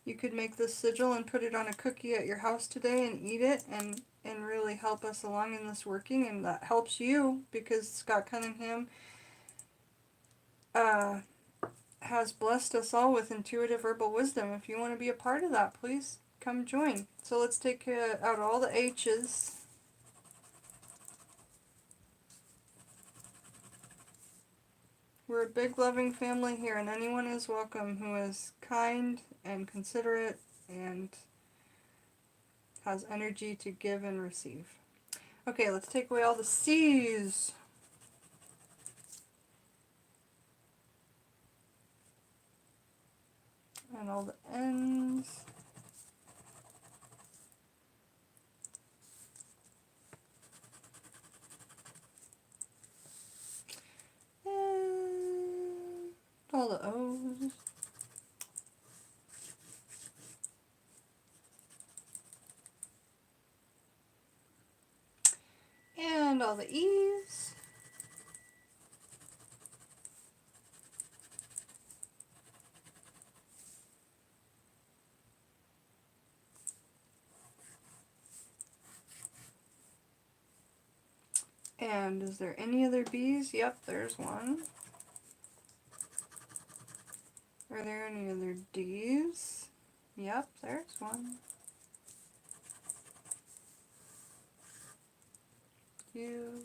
You could make this sigil and put it on a cookie at your house today and eat it and really help us along in this working. And that helps you because Scott Cunningham has blessed us all with intuitive herbal wisdom. If you want to be a part of that, please come join. So let's take out all the H's. We're a big loving family here, and anyone is welcome who is kind and considerate and has energy to give and receive. Okay, let's take away all the C's. And all the N's. And all the O's. And all the E's. And is there any other B's? Yep, there's one. Are there any other D's? Yep, there's one. U,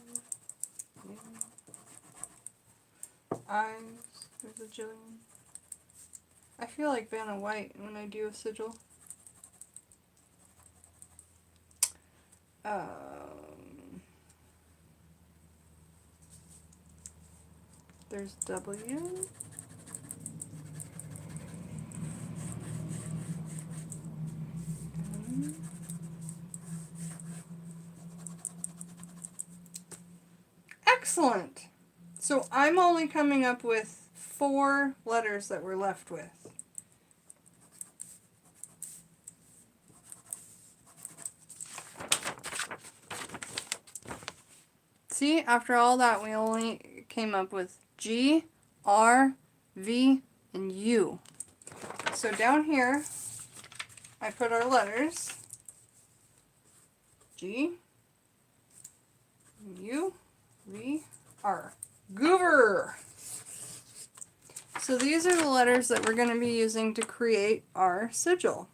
I's, there's a jillion. I feel like Vanna White when I do a sigil. There's W. Excellent. So I'm only coming up with 4 letters that we're left with. See, after all that, we only came up with G, R, V, and U. So down here, I put our letters. G, U, V, R. Goober! So these are the letters that we're going to be using to create our sigil.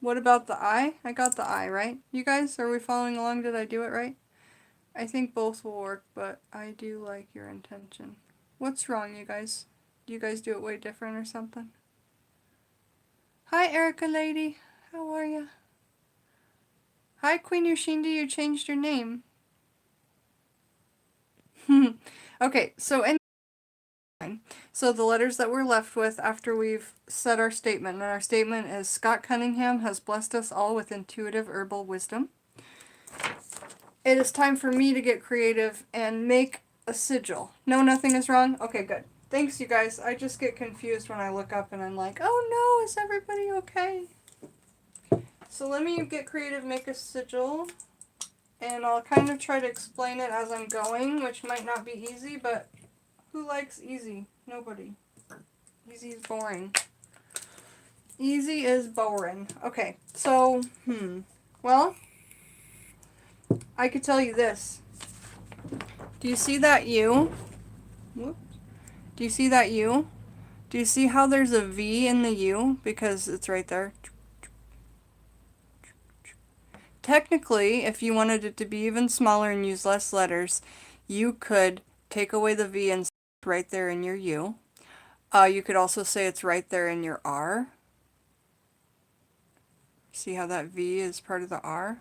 What about the I? I got the I, right? You guys, are we following along? Did I do it right? I think both will work, but I do like your intention. What's wrong, you guys? Do you guys do it way different or something? Hi, Erica lady. How are ya? Hi, Queen Yushindi. You changed your name. Okay, so the letters that we're left with after we've said our statement, and our statement is Scott Cunningham has blessed us all with intuitive herbal wisdom. It is time for me to get creative and make a sigil. No, nothing is wrong? Okay, good. Thanks, you guys. I just get confused when I look up and I'm like, oh no, is everybody okay? So let me get creative, make a sigil, and I'll kind of try to explain it as I'm going, which might not be easy, but who likes easy? Nobody. Easy is boring. Easy is boring. Okay, so, well, I could tell you this. Do you see that U? Whoops. Do you see that U? Do you see how there's a V in the U? Because it's right there. Technically, if you wanted it to be even smaller and use less letters, you could take away the V and say it's right there in your U. You could also say it's right there in your R. See how that V is part of the R?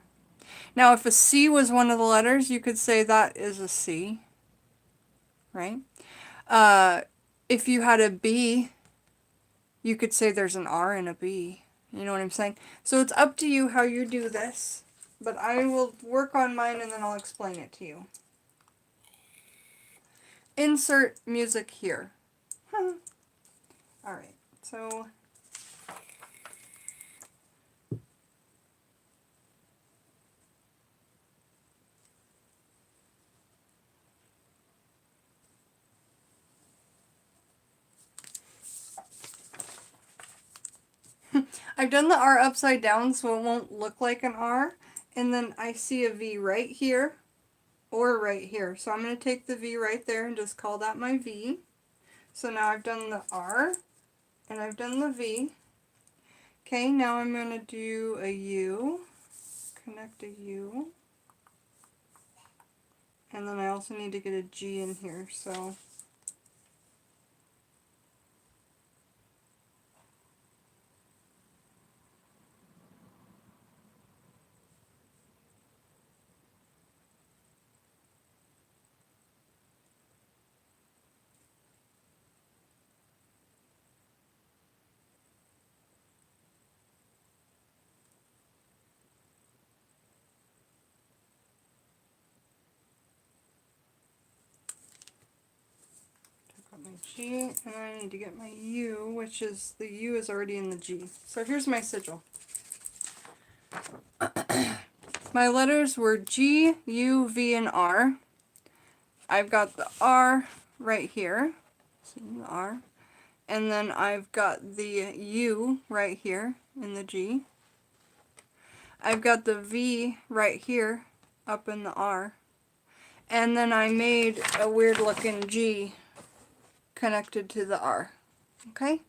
Now, if a C was one of the letters, you could say that is a C, right? If you had a B, you could say there's an R and a B. You know what I'm saying? So it's up to you how you do this, but I will work on mine and then I'll explain it to you. Insert music here. Alright, so I've done the R upside down so it won't look like an R, and then I see a V right here or right here. So I'm going to take the V right there and just call that my V. So now I've done the R and I've done the V. Okay, now I'm going to do a U, connect a U, and then I also need to get a G in here, so my G, and I need to get my U, which is, the U is already in the G. So here's my sigil. My letters were G, U, V, and R. I've got the R right here. See the R. And then I've got the U right here in the G. I've got the V right here up in the R. And then I made a weird looking G connected to the R. Okay?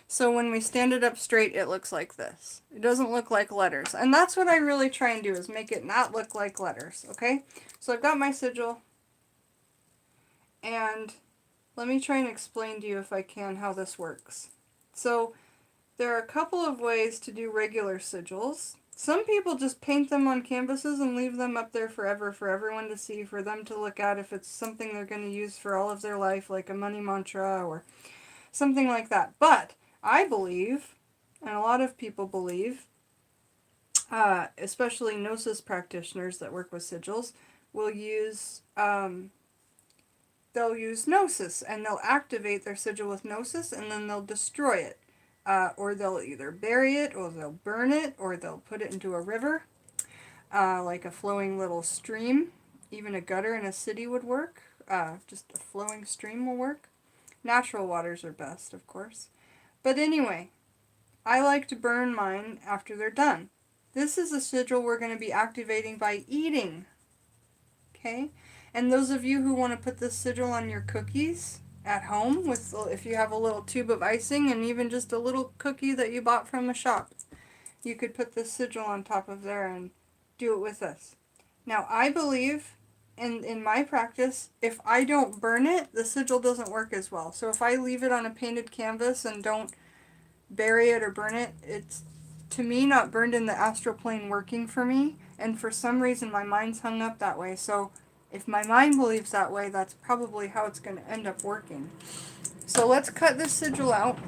So when we stand it up straight, it looks like this. It doesn't look like letters. And that's what I really try and do, is make it not look like letters. Okay? So I've got my sigil. And let me try and explain to you, if I can, how this works. So there are a couple of ways to do regular sigils. Some people just paint them on canvases and leave them up there forever for everyone to see, for them to look at if it's something they're going to use for all of their life, like a money mantra or something like that. But I believe, and a lot of people believe, especially gnosis practitioners that work with sigils, will use, they'll use gnosis, and they'll activate their sigil with gnosis, and then they'll destroy it. Or they'll either bury it, or they'll burn it, or they'll put it into a river, like a flowing little stream. Even a gutter in a city would work. Just a flowing stream will work. Natural waters are best, of course. But anyway, I like to burn mine after they're done. This is a sigil we're going to be activating by eating. Okay? And those of you who want to put this sigil on your cookies at home, with, if you have a little tube of icing and even just a little cookie that you bought from a shop, you could put this sigil on top of there and do it with this. Now, I believe, in my practice, if I don't burn it, the sigil doesn't work as well. So if I leave it on a painted canvas and don't bury it or burn it, it's, to me, not burned in the astral plane working for me. And for some reason, my mind's hung up that way. So if my mind believes that way, that's probably how it's going to end up working. So let's cut this sigil out.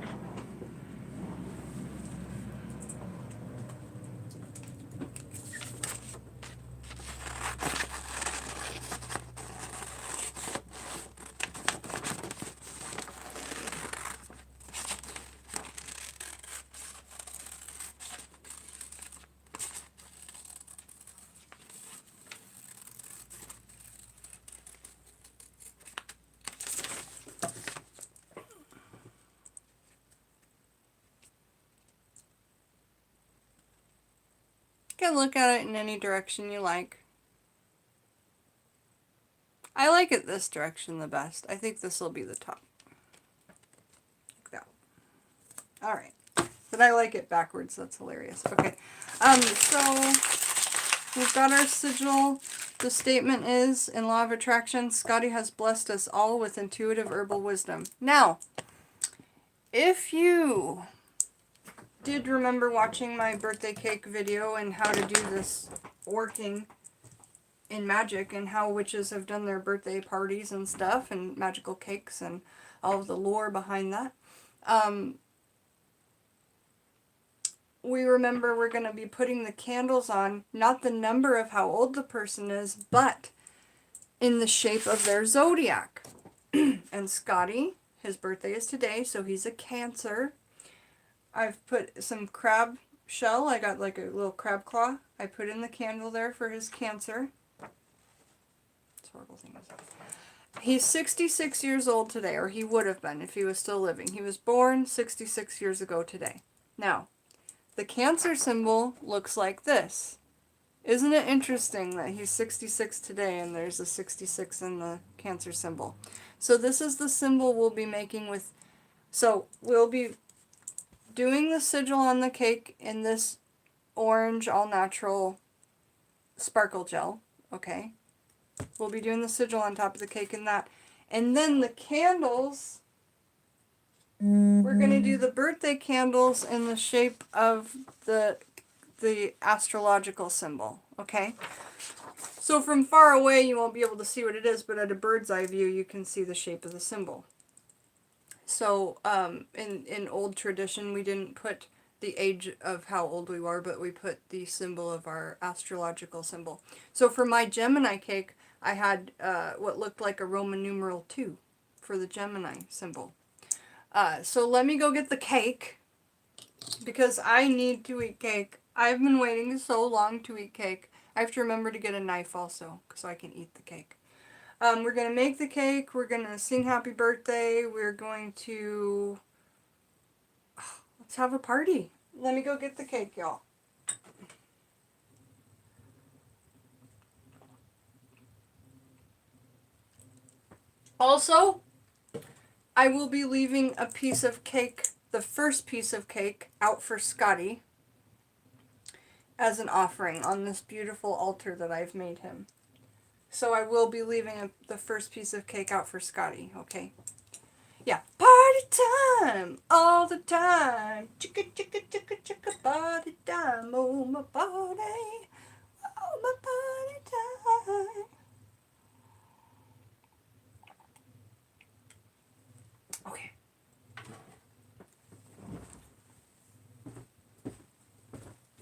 You can look at it in any direction you like. I like it this direction the best. I think this will be the top. Like that. Alright. But I like it backwards. That's hilarious. Okay. So we've got our sigil. The statement is, in Law of Attraction, Scotty has blessed us all with intuitive herbal wisdom. Now, if you did remember watching my birthday cake video and how to do this working in magic and how witches have done their birthday parties and stuff and magical cakes and all of the lore behind that. We remember we're going to be putting the candles on, not the number of how old the person is, but in the shape of their zodiac. And Scotty, his birthday is today, so he's a Cancer. I've put some crab shell. I got like a little crab claw. I put in the candle there for his Cancer. This horrible thing is. He's 66 years old today, or he would have been if he was still living. He was born 66 years ago today. Now, the Cancer symbol looks like this. Isn't it interesting that he's 66 today and there's a 66 in the Cancer symbol? So this is the symbol we'll be making with... So we'll be doing the sigil on the cake in this orange all-natural sparkle gel. Okay? We'll be doing the sigil on top of the cake in that. And then the candles... We're going to do the birthday candles in the shape of the astrological symbol, okay? So from far away you won't be able to see what it is, but at a bird's eye view you can see the shape of the symbol. So in old tradition we didn't put the age of how old we were, but we put the symbol of our astrological symbol. So for my Gemini cake I had what looked like a Roman numeral 2 for the Gemini symbol. So let me go get the cake, because I need to eat cake. I've been waiting so long to eat cake. I have to remember to get a knife also, so I can eat the cake. We're going to make the cake. We're going to sing happy birthday. We're going to... let's have a party. Let me go get the cake, y'all. Also, I will be leaving a piece of cake, the first piece of cake, out for Scotty as an offering on this beautiful altar that I've made him. So I will be leaving the first piece of cake out for Scotty, okay? Yeah. Party time! All the time! Chicka, chicka, chicka, chicka, party time! Oh, my party! Oh, my party time! Okay.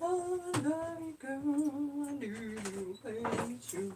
Oh, I love you, girl. I do praise you.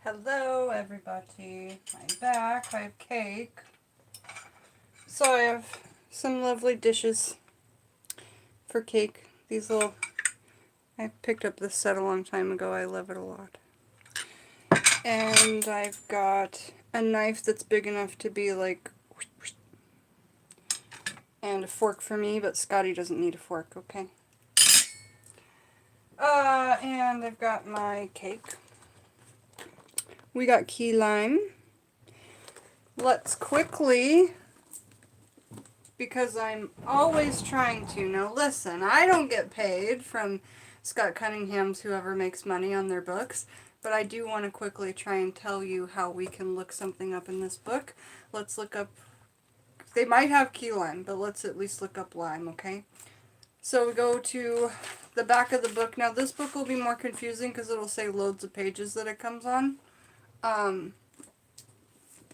Hello, everybody. I'm back. I have cake. So I have some lovely dishes for cake. These little... I picked up this set a long time ago. I love it a lot. And I've got a knife that's big enough to be like... And a fork for me, but Scotty doesn't need a fork, okay? And I've got my cake. We got key lime. Let's quickly, because I'm always trying to. Now listen, I don't get paid from Scott Cunningham's whoever makes money on their books, but I do want to quickly try and tell you how we can look something up in this book. Let's look up, they might have key lime, but let's at least look up lime, okay? So we go to the back of the book. Now this book will be more confusing because it'll say loads of pages that it comes on.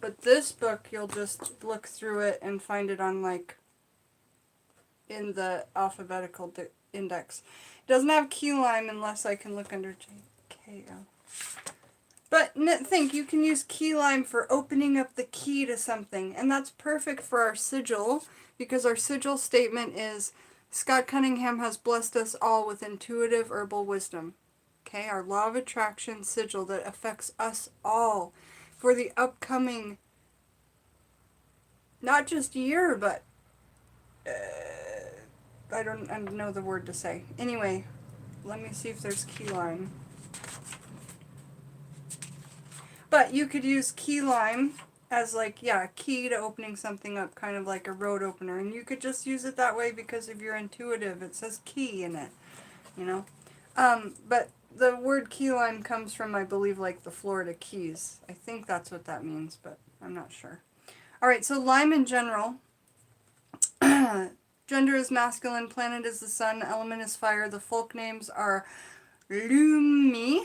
But this book, you'll just look through it and find it on, like, in the alphabetical index. It doesn't have key lime unless I can look under JKL. But think, you can use key lime for opening up the key to something. And that's perfect for our sigil, because our sigil statement is, Scott Cunningham has blessed us all with intuitive herbal wisdom. Okay, our law of attraction sigil that affects us all for the upcoming, not just year, but I don't know the word to say. Anyway, let me see if there's key lime. But you could use key lime as, like, yeah, a key to opening something up, kind of like a road opener. And you could just use it that way because if you're intuitive, it says key in it, you know. But the word key lime comes from, I believe, like the Florida Keys. I think that's what that means, but I'm not sure. Alright, so lime in general. Gender is masculine, planet is the sun, element is fire. The folk names are Lumi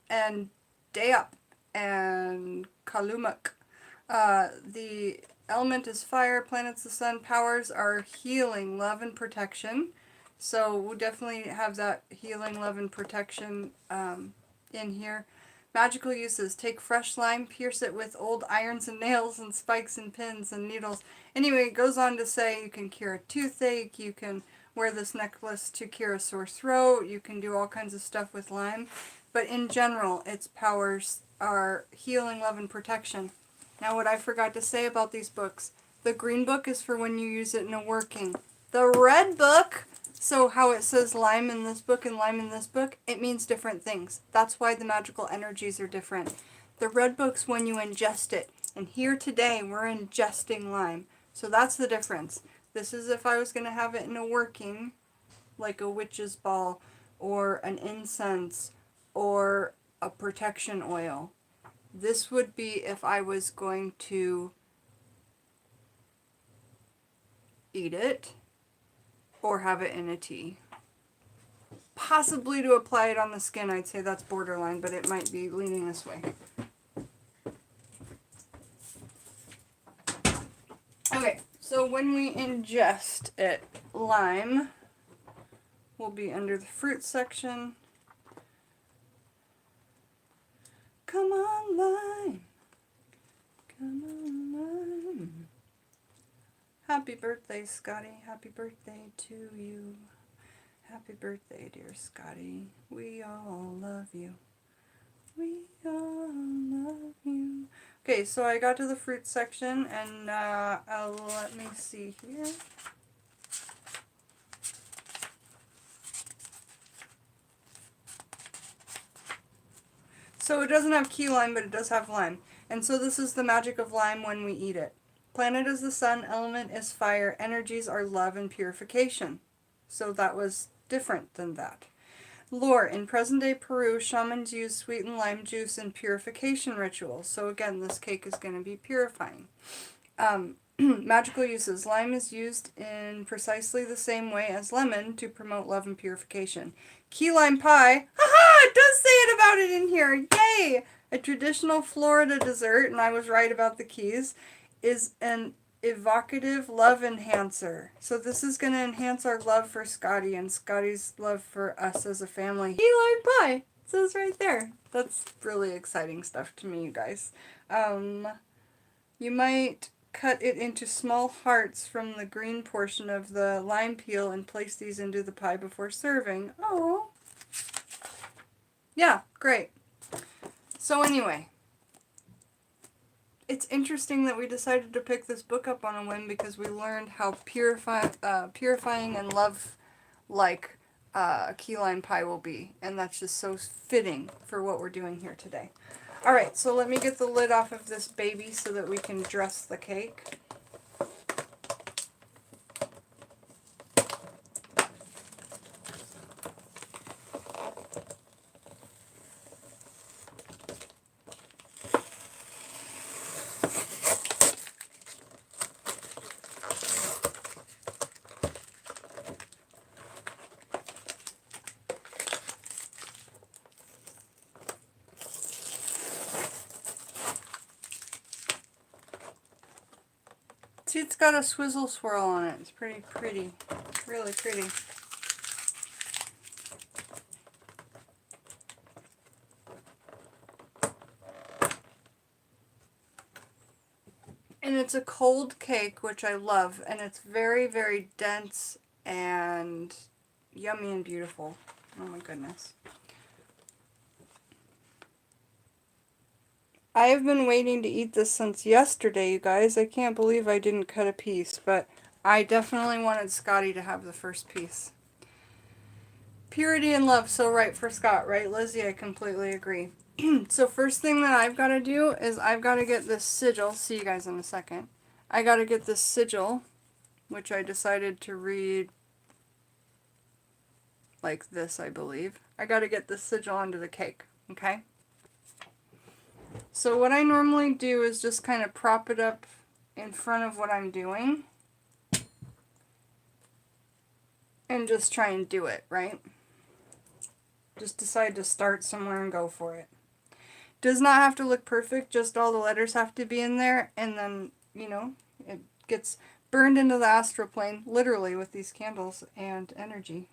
and Dayup and Kalumuk. The element is fire, planet's the sun. Powers are healing, love, and protection. So we'll definitely have that healing, love, and protection in here. Magical uses. Take fresh lime, pierce it with old irons and nails and spikes and pins and needles. Anyway, it goes on to say you can cure a toothache, you can wear this necklace to cure a sore throat, you can do all kinds of stuff with lime. But in general, its powers are healing, love, and protection. Now what I forgot to say about these books. The green book is for when you use it in a working. The red book, so how it says lime in this book and lime in this book, it means different things. That's why the magical energies are different. The red book's when you ingest it. And here today, we're ingesting lime. So that's the difference. This is if I was going to have it in a working, like a witch's ball, or an incense, or a protection oil. This would be if I was going to eat it, or have it in a tea. Possibly to apply it on the skin, I'd say that's borderline, but it might be leaning this way. Okay, so when we ingest it, lime will be under the fruit section. Come on, lime. Come on, lime. Happy birthday, Scotty. Happy birthday to you. Happy birthday, dear Scotty. We all love you. We all love you. Okay, so I got to the fruit section, and let me see here. So it doesn't have key lime, but it does have lime. And so this is the magic of lime when we eat it. Planet is the sun, element is fire, energies are love and purification. So that was different than that. Lore. In present-day Peru, shamans use sweetened lime juice in purification rituals. So again, this cake is going to be purifying. Magical uses. Lime is used in precisely the same way as lemon to promote love and purification. Key lime pie. Haha! It does say it about it in here. Yay! A traditional Florida dessert, and I was right about the keys, is an evocative love enhancer. So this is going to enhance our love for Scotty and Scotty's love for us as a family. Key lime pie. says right there. That's really exciting stuff to me, you guys. You might cut it into small hearts from the green portion of the lime peel and place these into the pie before serving. Oh. Yeah, great. So anyway, it's interesting that we decided to pick this book up on a whim because we learned how purifying and love-like key lime pie will be. And that's just so fitting for what we're doing here today. Alright, so let me get the lid off of this baby so that we can dress the cake. See, it's got a swizzle swirl on it. It's pretty pretty. Really pretty. And it's a cold cake, which I love. And it's very, very dense and yummy and beautiful. Oh my goodness. I have been waiting to eat this since yesterday, you guys. I can't believe I didn't cut a piece, but I definitely wanted Scotty to have the first piece. Purity and love, so right for Scott, right, Lizzie? I completely agree. So first thing that I've got to do is I've got to get this sigil. See you guys in a second. I got to get this sigil, which I decided to read like this, I believe. I got to get this sigil onto the cake, okay? So what I normally do is just kind of prop it up in front of what I'm doing and just try and do it, right? Just decide to start somewhere and go for it. Does not have to look perfect, just all the letters have to be in there, and then, you know, it gets burned into the astral plane, literally, with these candles and energy.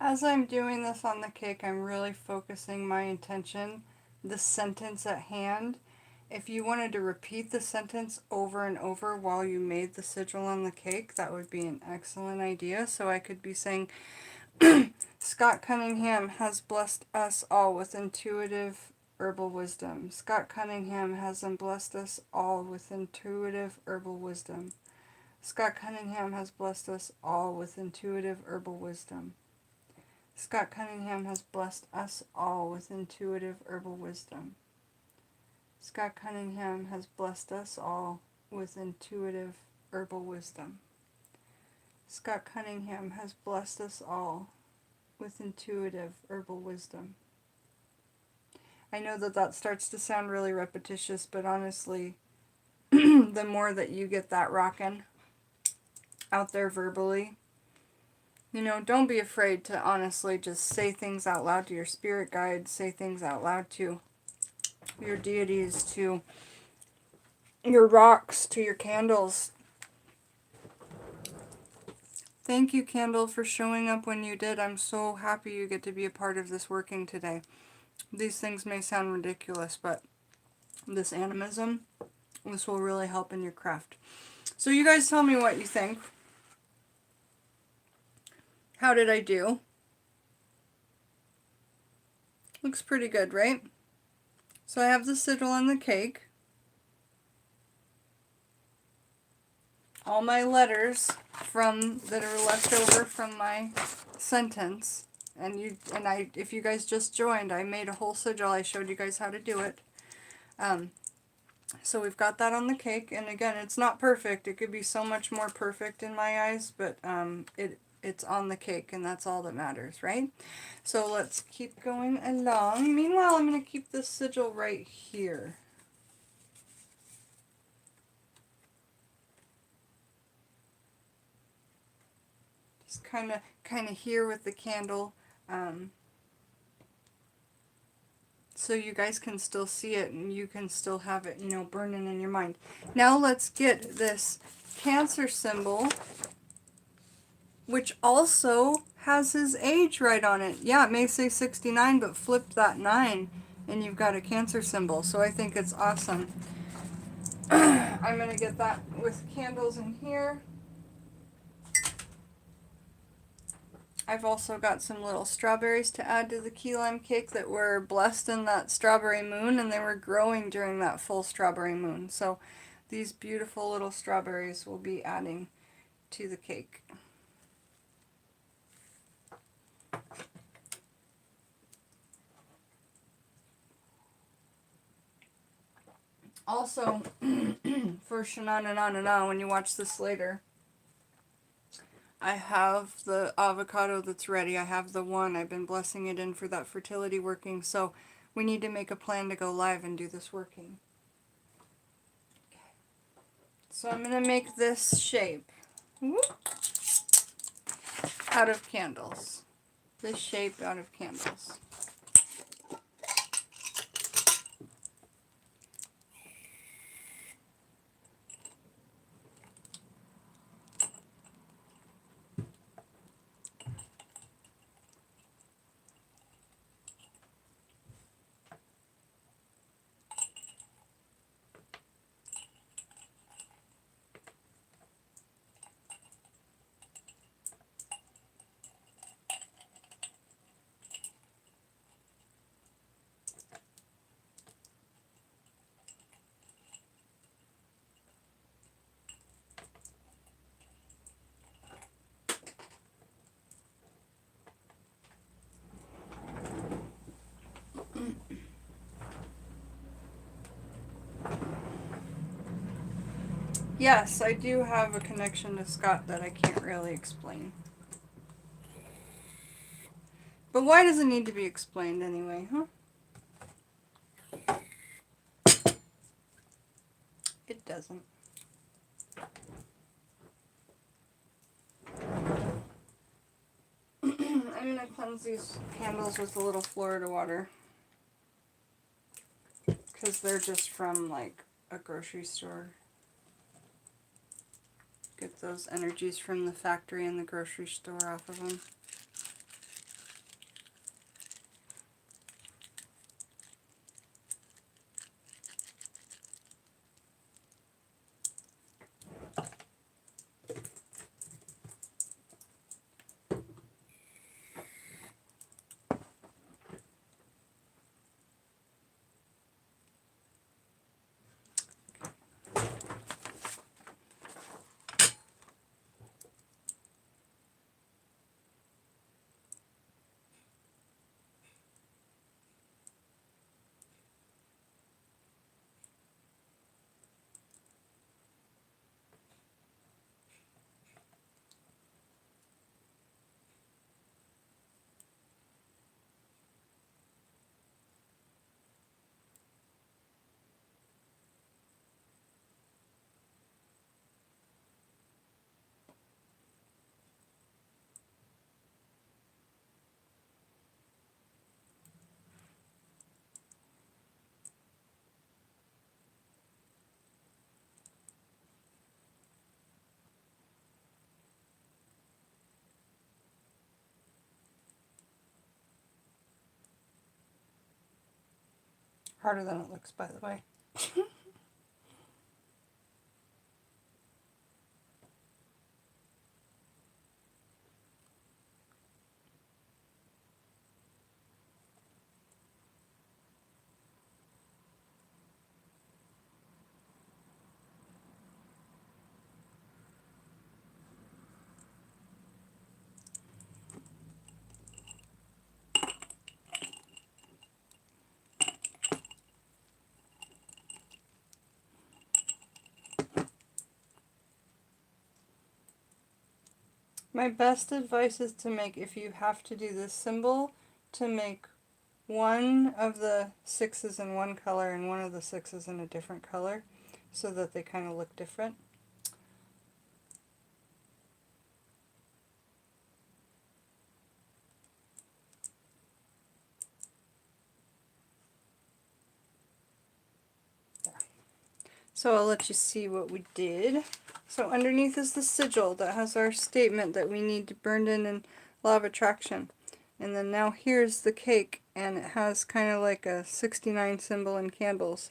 As I'm doing this on the cake, I'm really focusing my intention, the sentence at hand. If you wanted to repeat the sentence over and over while you made the sigil on the cake, that would be an excellent idea. So I could be saying, Scott Cunningham has blessed us all with intuitive herbal wisdom. Scott Cunningham has blessed us all with intuitive herbal wisdom. Scott Cunningham has blessed us all with intuitive herbal wisdom. Scott Cunningham has blessed us all with intuitive herbal wisdom. Scott Cunningham has blessed us all with intuitive herbal wisdom. Scott Cunningham has blessed us all with intuitive herbal wisdom. I know that that starts to sound really repetitious, but honestly, the more that you get that rockin', out there verbally. You know, don't be afraid to honestly just say things out loud to your spirit guides, say things out loud to your deities, to your rocks, to your candles. Thank you, Candle, for showing up when you did. I'm so happy you get to be a part of this working today. These things may sound ridiculous, but this animism, this will really help in your craft. So you guys tell me what you think. How did I do? Looks pretty good, right? So I have the sigil on the cake. All my letters that are left over from my sentence. And if you guys just joined, I made a whole sigil. I showed you guys how to do it. So we've got that on the cake, and again, it's not perfect. It could be so much more perfect in my eyes, but it's on the cake, and that's all that matters, right? So let's keep going along. Meanwhile, I'm going to keep this sigil right here. Just kind of here with the candle. So you guys can still see it and you can still have it, you know, burning in your mind. Now let's get this Cancer symbol, which also has his age right on it. Yeah, it may say 69, but flip that 9 and you've got a Cancer symbol. So I think it's awesome. I'm going to get that with candles in here. I've also got some little strawberries to add to the key lime cake that were blessed in that strawberry moon, and they were growing during that full strawberry moon. So these beautiful little strawberries will be adding to the cake. Also, for Shanana, when you watch this later, I have the avocado that's ready. I have the one. I've been blessing it in for that fertility working. So we need to make a plan to go live and do this working. Okay. So I'm going to make this shape out of candles. This shape out of candles. Yes, I do have a connection to Scott that I can't really explain. But why does it need to be explained anyway, huh? It doesn't. I'm going to cleanse these candles with a little Florida water. Because they're just from, like, a grocery store. Get those energies from the factory and the grocery store off of them. Harder than it looks, by the way. My best advice is to make, if you have to do this symbol, to make one of the sixes in one color and one of the sixes in a different color so that they kind of look different. There. So I'll let you see what we did. So underneath is the sigil that has our statement that we need to burn in law of attraction. And then now here's the cake, and it has kind of like a 69 symbol in candles.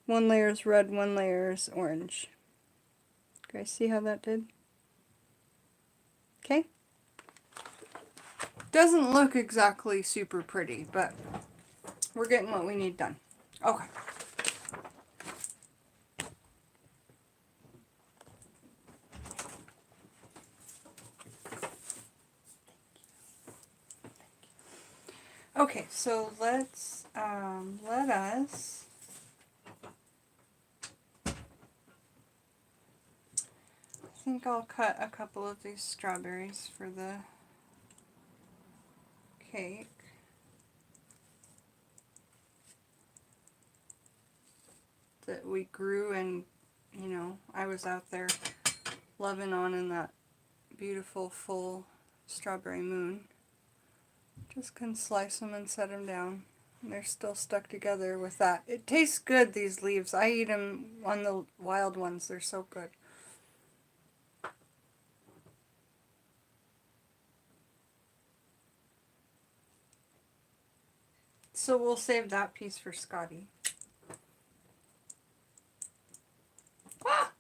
One layer is red, one layer is orange. You guys see how that did? Okay. Doesn't look exactly super pretty, but we're getting what we need done. Okay. Okay, so let's let us I think I'll cut a couple of these strawberries for the cake. That we grew, and you know, I was out there loving on in that beautiful full strawberry moon. Just can slice them and set them down. And they're still stuck together with that. It tastes good, these leaves. I eat them on the wild ones. They're so good. So we'll save that piece for Scotty. Ah!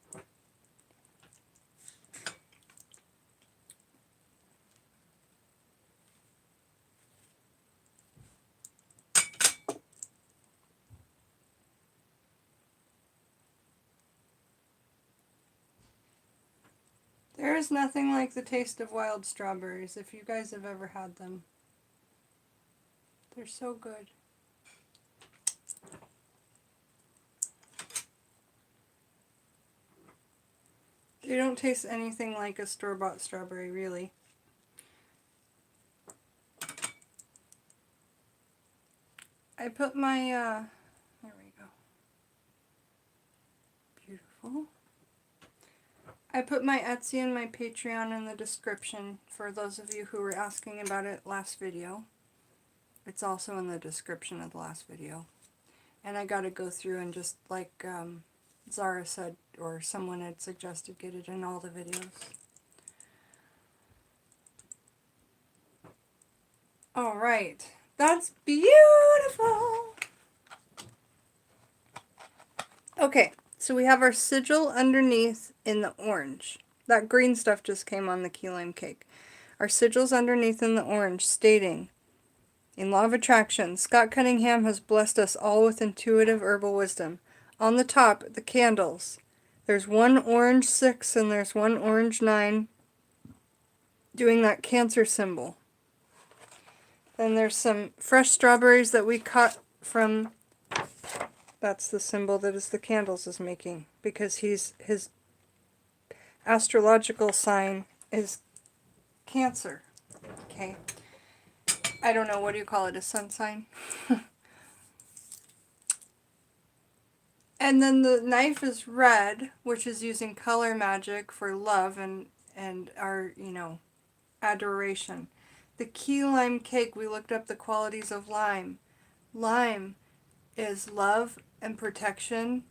There is nothing like the taste of wild strawberries, if you guys have ever had them. They're so good. They don't taste anything like a store-bought strawberry, really. I put my, there we go. Beautiful. I put my Etsy and my Patreon in the description for those of you who were asking about it last video. It's also in the description of the last video. And I got to go through and just, like Zara said, or someone had suggested, get it in all the videos. Alright, that's beautiful! Okay, so we have our sigil underneath in the orange. That green stuff just came on the key lime cake. Our sigil's underneath in the orange, stating, in Law of Attraction, Scott Cunningham has blessed us all with intuitive herbal wisdom. On the top, the candles. There's one orange 6 and there's one orange 9 doing that Cancer symbol. Then there's some fresh strawberries that we cut from, that's the symbol that is the candles is making, because his astrological sign is Cancer. Okay. I don't know, what do you call it, a sun sign? And then the knife is red, which is using color magic for love and our, you know, adoration. The key lime cake, we looked up the qualities of lime. Lime is love and protection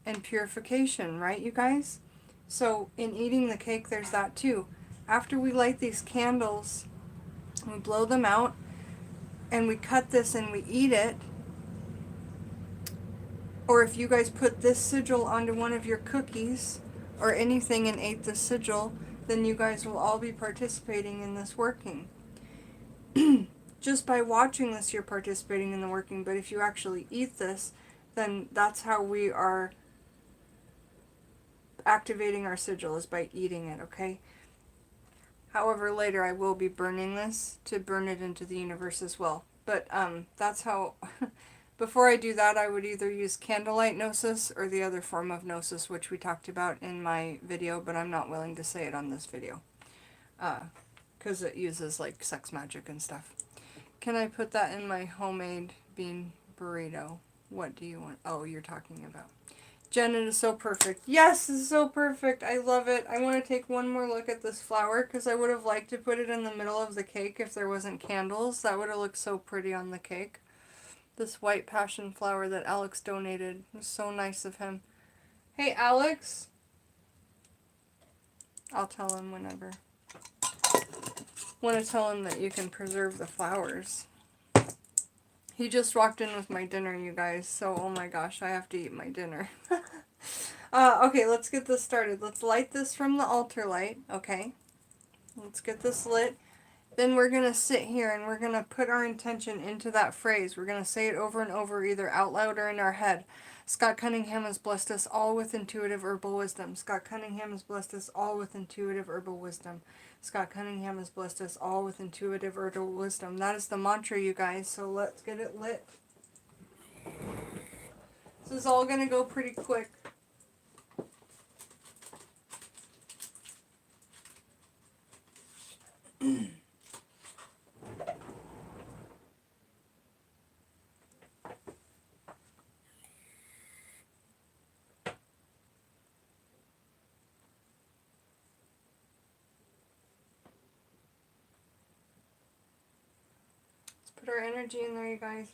and purification, right, you guys? So in eating the cake, there's that too. After we light these candles, we blow them out, and we cut this and we eat it, Or if you guys put this sigil onto one of your cookies or anything and ate the sigil, then you guys will all be participating in this working. Just by watching this, you're participating in the working, but if you actually eat this, then that's how we are activating our sigil, is by eating it, okay? However, later I will be burning this to burn it into the universe as well. But that's how... Before I do that, I would either use candlelight gnosis or the other form of gnosis, which we talked about in my video, but I'm not willing to say it on this video. Because it uses, like, sex magic and stuff. Can I put that in my homemade bean burrito? What do you want? Oh, you're talking about. Jenn, it is so perfect. Yes, it's so perfect. I love it. I want to take one more look at this flower because I would have liked to put it in the middle of the cake if there wasn't candles. That would have looked so pretty on the cake. This white passion flower that Alex donated. It was so nice of him. Hey, Alex. I'll tell him whenever. Want to tell him that you can preserve the flowers. He just walked in with my dinner, you guys. So, oh my gosh, I have to eat my dinner. Okay, let's get this started. Let's light this from the altar light, okay? Let's get this lit. Then we're going to sit here and we're going to put our intention into that phrase. We're going to say it over and over, either out loud or in our head. Scott Cunningham has blessed us all with intuitive herbal wisdom. Scott Cunningham has blessed us all with intuitive herbal wisdom. Scott Cunningham has blessed us all with intuitive herbal wisdom. That is the mantra, you guys. So let's get it lit. This is all going to go pretty quick. Put our energy in there, you guys.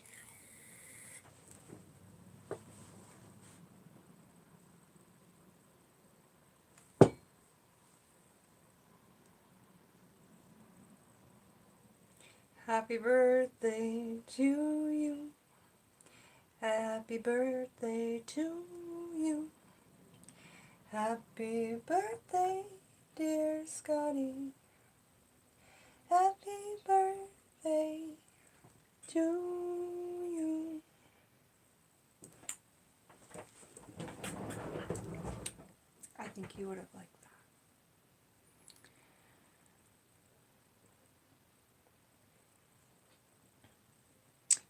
Happy birthday to you. Happy birthday to you. Happy birthday, dear Scotty. Happy birthday to you. I think you would have liked that.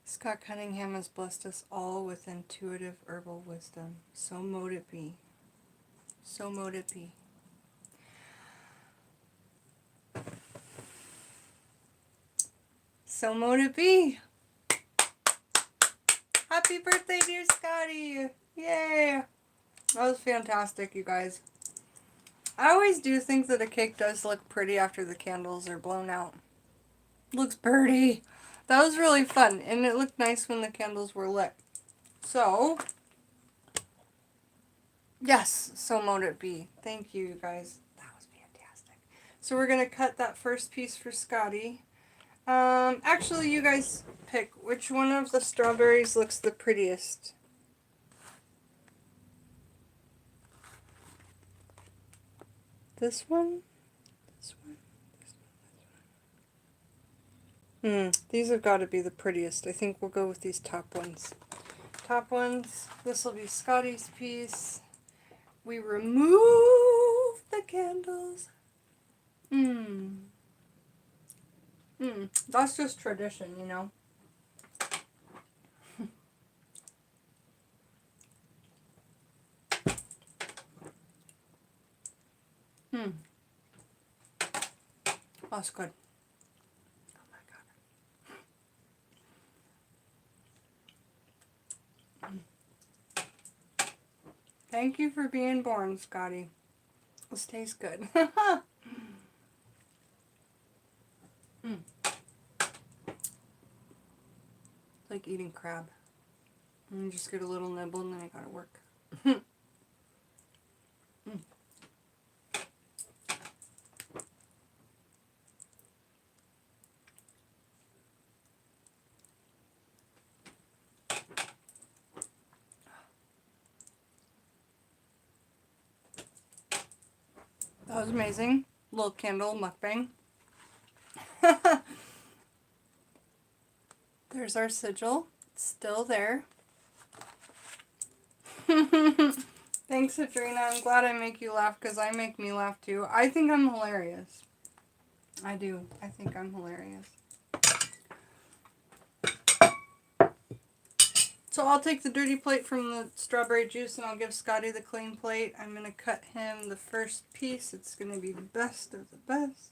Scott Cunningham has blessed us all with intuitive herbal wisdom. So mote it be. So mote it be. So mote it be. Happy birthday, dear Scotty. Yay. That was fantastic, you guys. I always do think that a cake does look pretty after the candles are blown out. Looks pretty. That was really fun, and it looked nice when the candles were lit. So, yes, so mote it be. Thank you, you guys. That was fantastic. So we're going to cut that first piece for Scotty. Actually, you guys pick which one of the strawberries looks the prettiest. This one? This one? This one? These have got to be the prettiest. I think we'll go with these top ones. Top ones. This will be Scotty's piece. We remove the candles. That's just tradition, you know. That's good. Oh my God. Thank you for being born, Scotty. This tastes good. Like eating crab. And you just get a little nibble and then I gotta work. was amazing. Little candle mukbang. There's our sigil. It's still there. Thanks, Adrena. I'm glad I make you laugh because I make me laugh too. I think I'm hilarious. I do. I think I'm hilarious. So I'll take the dirty plate from the strawberry juice and I'll give Scotty the clean plate. I'm going to cut him the first piece. It's going to be the best of the best.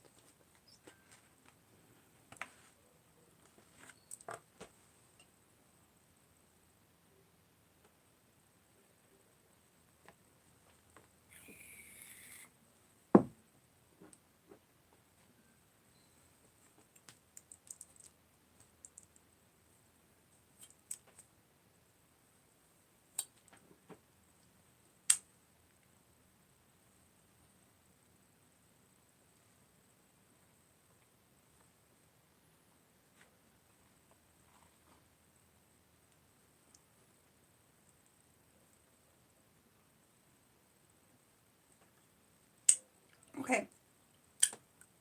Okay,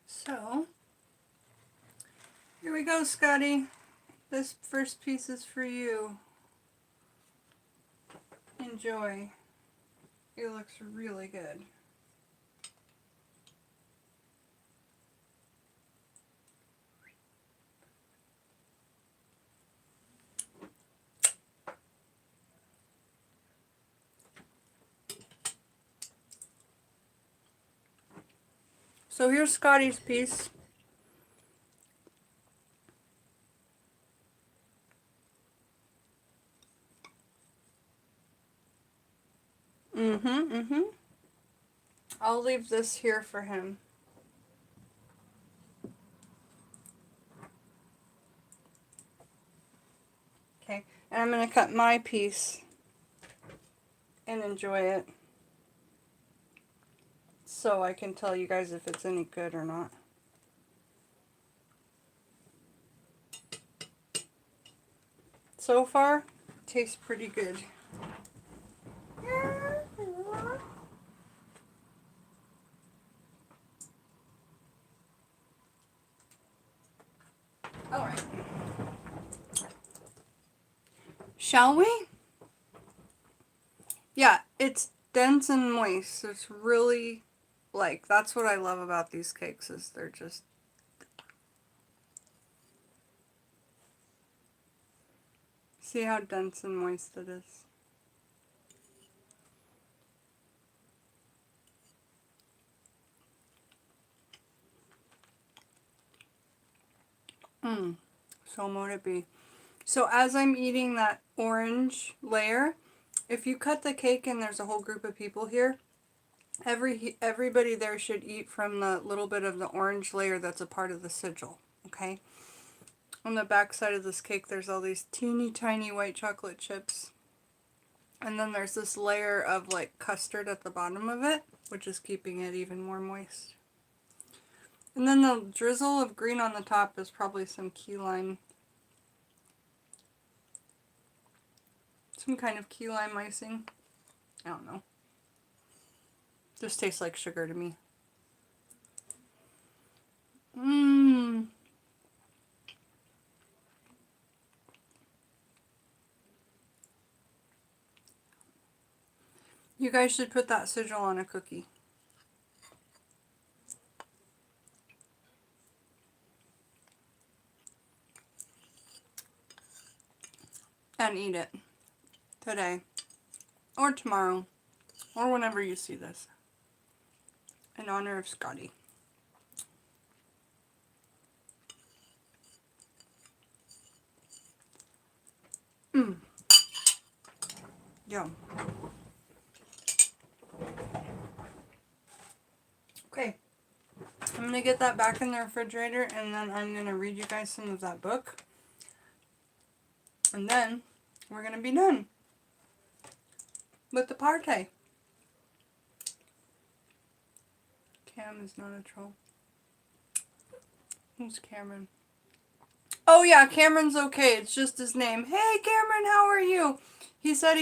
so here we go, Scotty. This first piece is for you. Enjoy. It looks really good. So here's Scotty's piece. I'll leave this here for him. Okay, and I'm going to cut my piece and enjoy it so I can tell you guys if it's any good or not. So far, tastes pretty good. All right. Shall we? Yeah, it's dense and moist. It's really, like, that's what I love about these cakes is they're just... See how dense and moist it is? So mote it be. So as I'm eating that orange layer, if you cut the cake and there's a whole group of people here, everybody there should eat from the little bit of the orange layer that's a part of the sigil, okay? On the back side of this cake, there's all these teeny tiny white chocolate chips. And then there's this layer of like custard at the bottom of it, which is keeping it even more moist. And then the drizzle of green on the top is probably some key lime. Some kind of key lime icing. I don't know. Just tastes like sugar to me. You guys should put that sigil on a cookie. And eat it. Today. Or tomorrow. Or whenever you see this. In honor of Scotty. Yum. Okay. I'm going to get that back in the refrigerator and then I'm going to read you guys some of that book. And then we're going to be done with the party. Cam is not a troll. Who's Cameron? Oh yeah, Cameron's okay. It's just his name. Hey Cameron, how are you? He said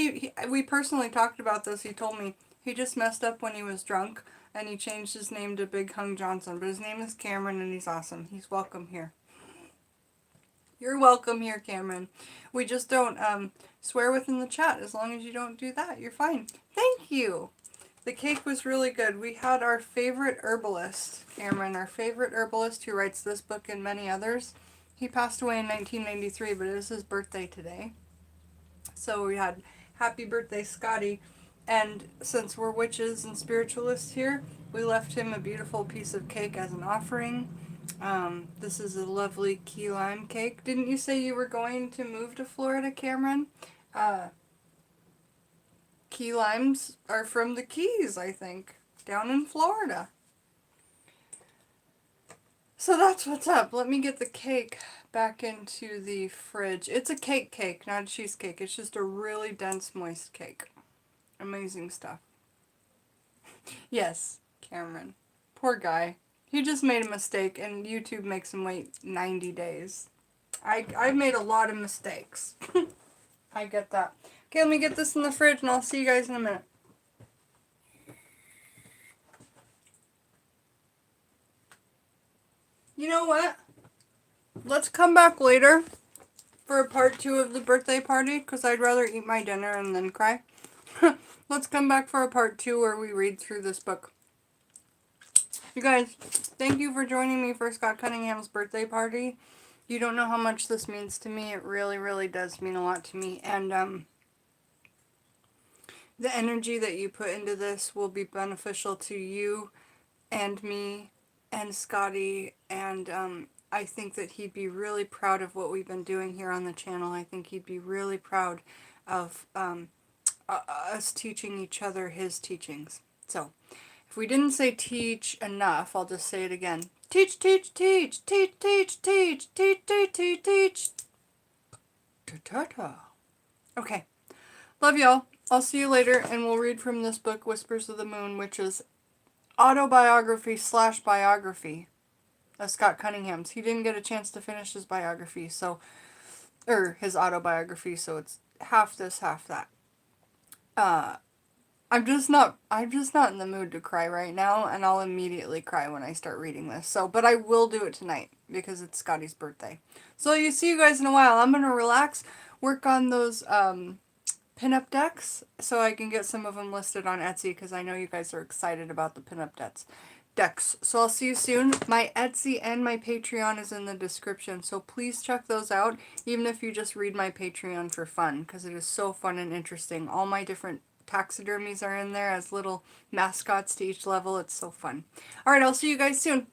we personally talked about this. He told me he just messed up when he was drunk. And he changed his name to Big Hung Johnson. But his name is Cameron and he's awesome. He's welcome here. You're welcome here, Cameron. We just don't swear within the chat. As long as you don't do that, you're fine. Thank you. The cake was really good. We had our favorite herbalist, Cameron, our favorite herbalist who writes this book and many others. He passed away in 1993, but it is his birthday today. So we had happy birthday, Scotty. And since we're witches and spiritualists here, we left him a beautiful piece of cake as an offering. This is a lovely key lime cake. Didn't you say you were going to move to Florida, Cameron? Key limes are from the Keys, I think, down in Florida. So that's what's up. Let me get the cake back into the fridge. It's a cake, not a cheesecake. It's just a really dense, moist cake. Amazing stuff. Yes, Cameron. Poor guy. He just made a mistake, and YouTube makes him wait 90 days. I've made a lot of mistakes. I get that. Okay, let me get this in the fridge, and I'll see you guys in a minute. You know what? Let's come back later for a part 2 of the birthday party, because I'd rather eat my dinner and then cry. Let's come back for a part 2 where we read through this book. You guys, thank you for joining me for Scott Cunningham's birthday party. You don't know how much this means to me. It really, really does mean a lot to me. And the energy that you put into this will be beneficial to you and me and Scotty. And I think that he'd be really proud of what we've been doing here on the channel. I think he'd be really proud of us teaching each other his teachings. So, if we didn't say teach enough, I'll just say it again. Teach, teach, teach, teach, teach, teach, teach, teach, teach, teach. Ta-ta-ta. Okay. Love y'all. I'll see you later, and we'll read from this book, Whispers of the Moon, which is autobiography/biography of Scott Cunningham's. He didn't get a chance to finish his biography, so, his autobiography, so it's half this, half that. I'm just not in the mood to cry right now, and I'll immediately cry when I start reading this. So, but I will do it tonight because it's Scotty's birthday. So you see you guys in a while. I'm gonna relax, work on those pinup decks so I can get some of them listed on Etsy because I know you guys are excited about the pinup decks. So I'll see you soon. My Etsy and my Patreon is in the description, so please check those out, even if you just read my Patreon for fun, because it is so fun and interesting. All my different taxidermies are in there as little mascots to each level. It's so fun. Alright, I'll see you guys soon.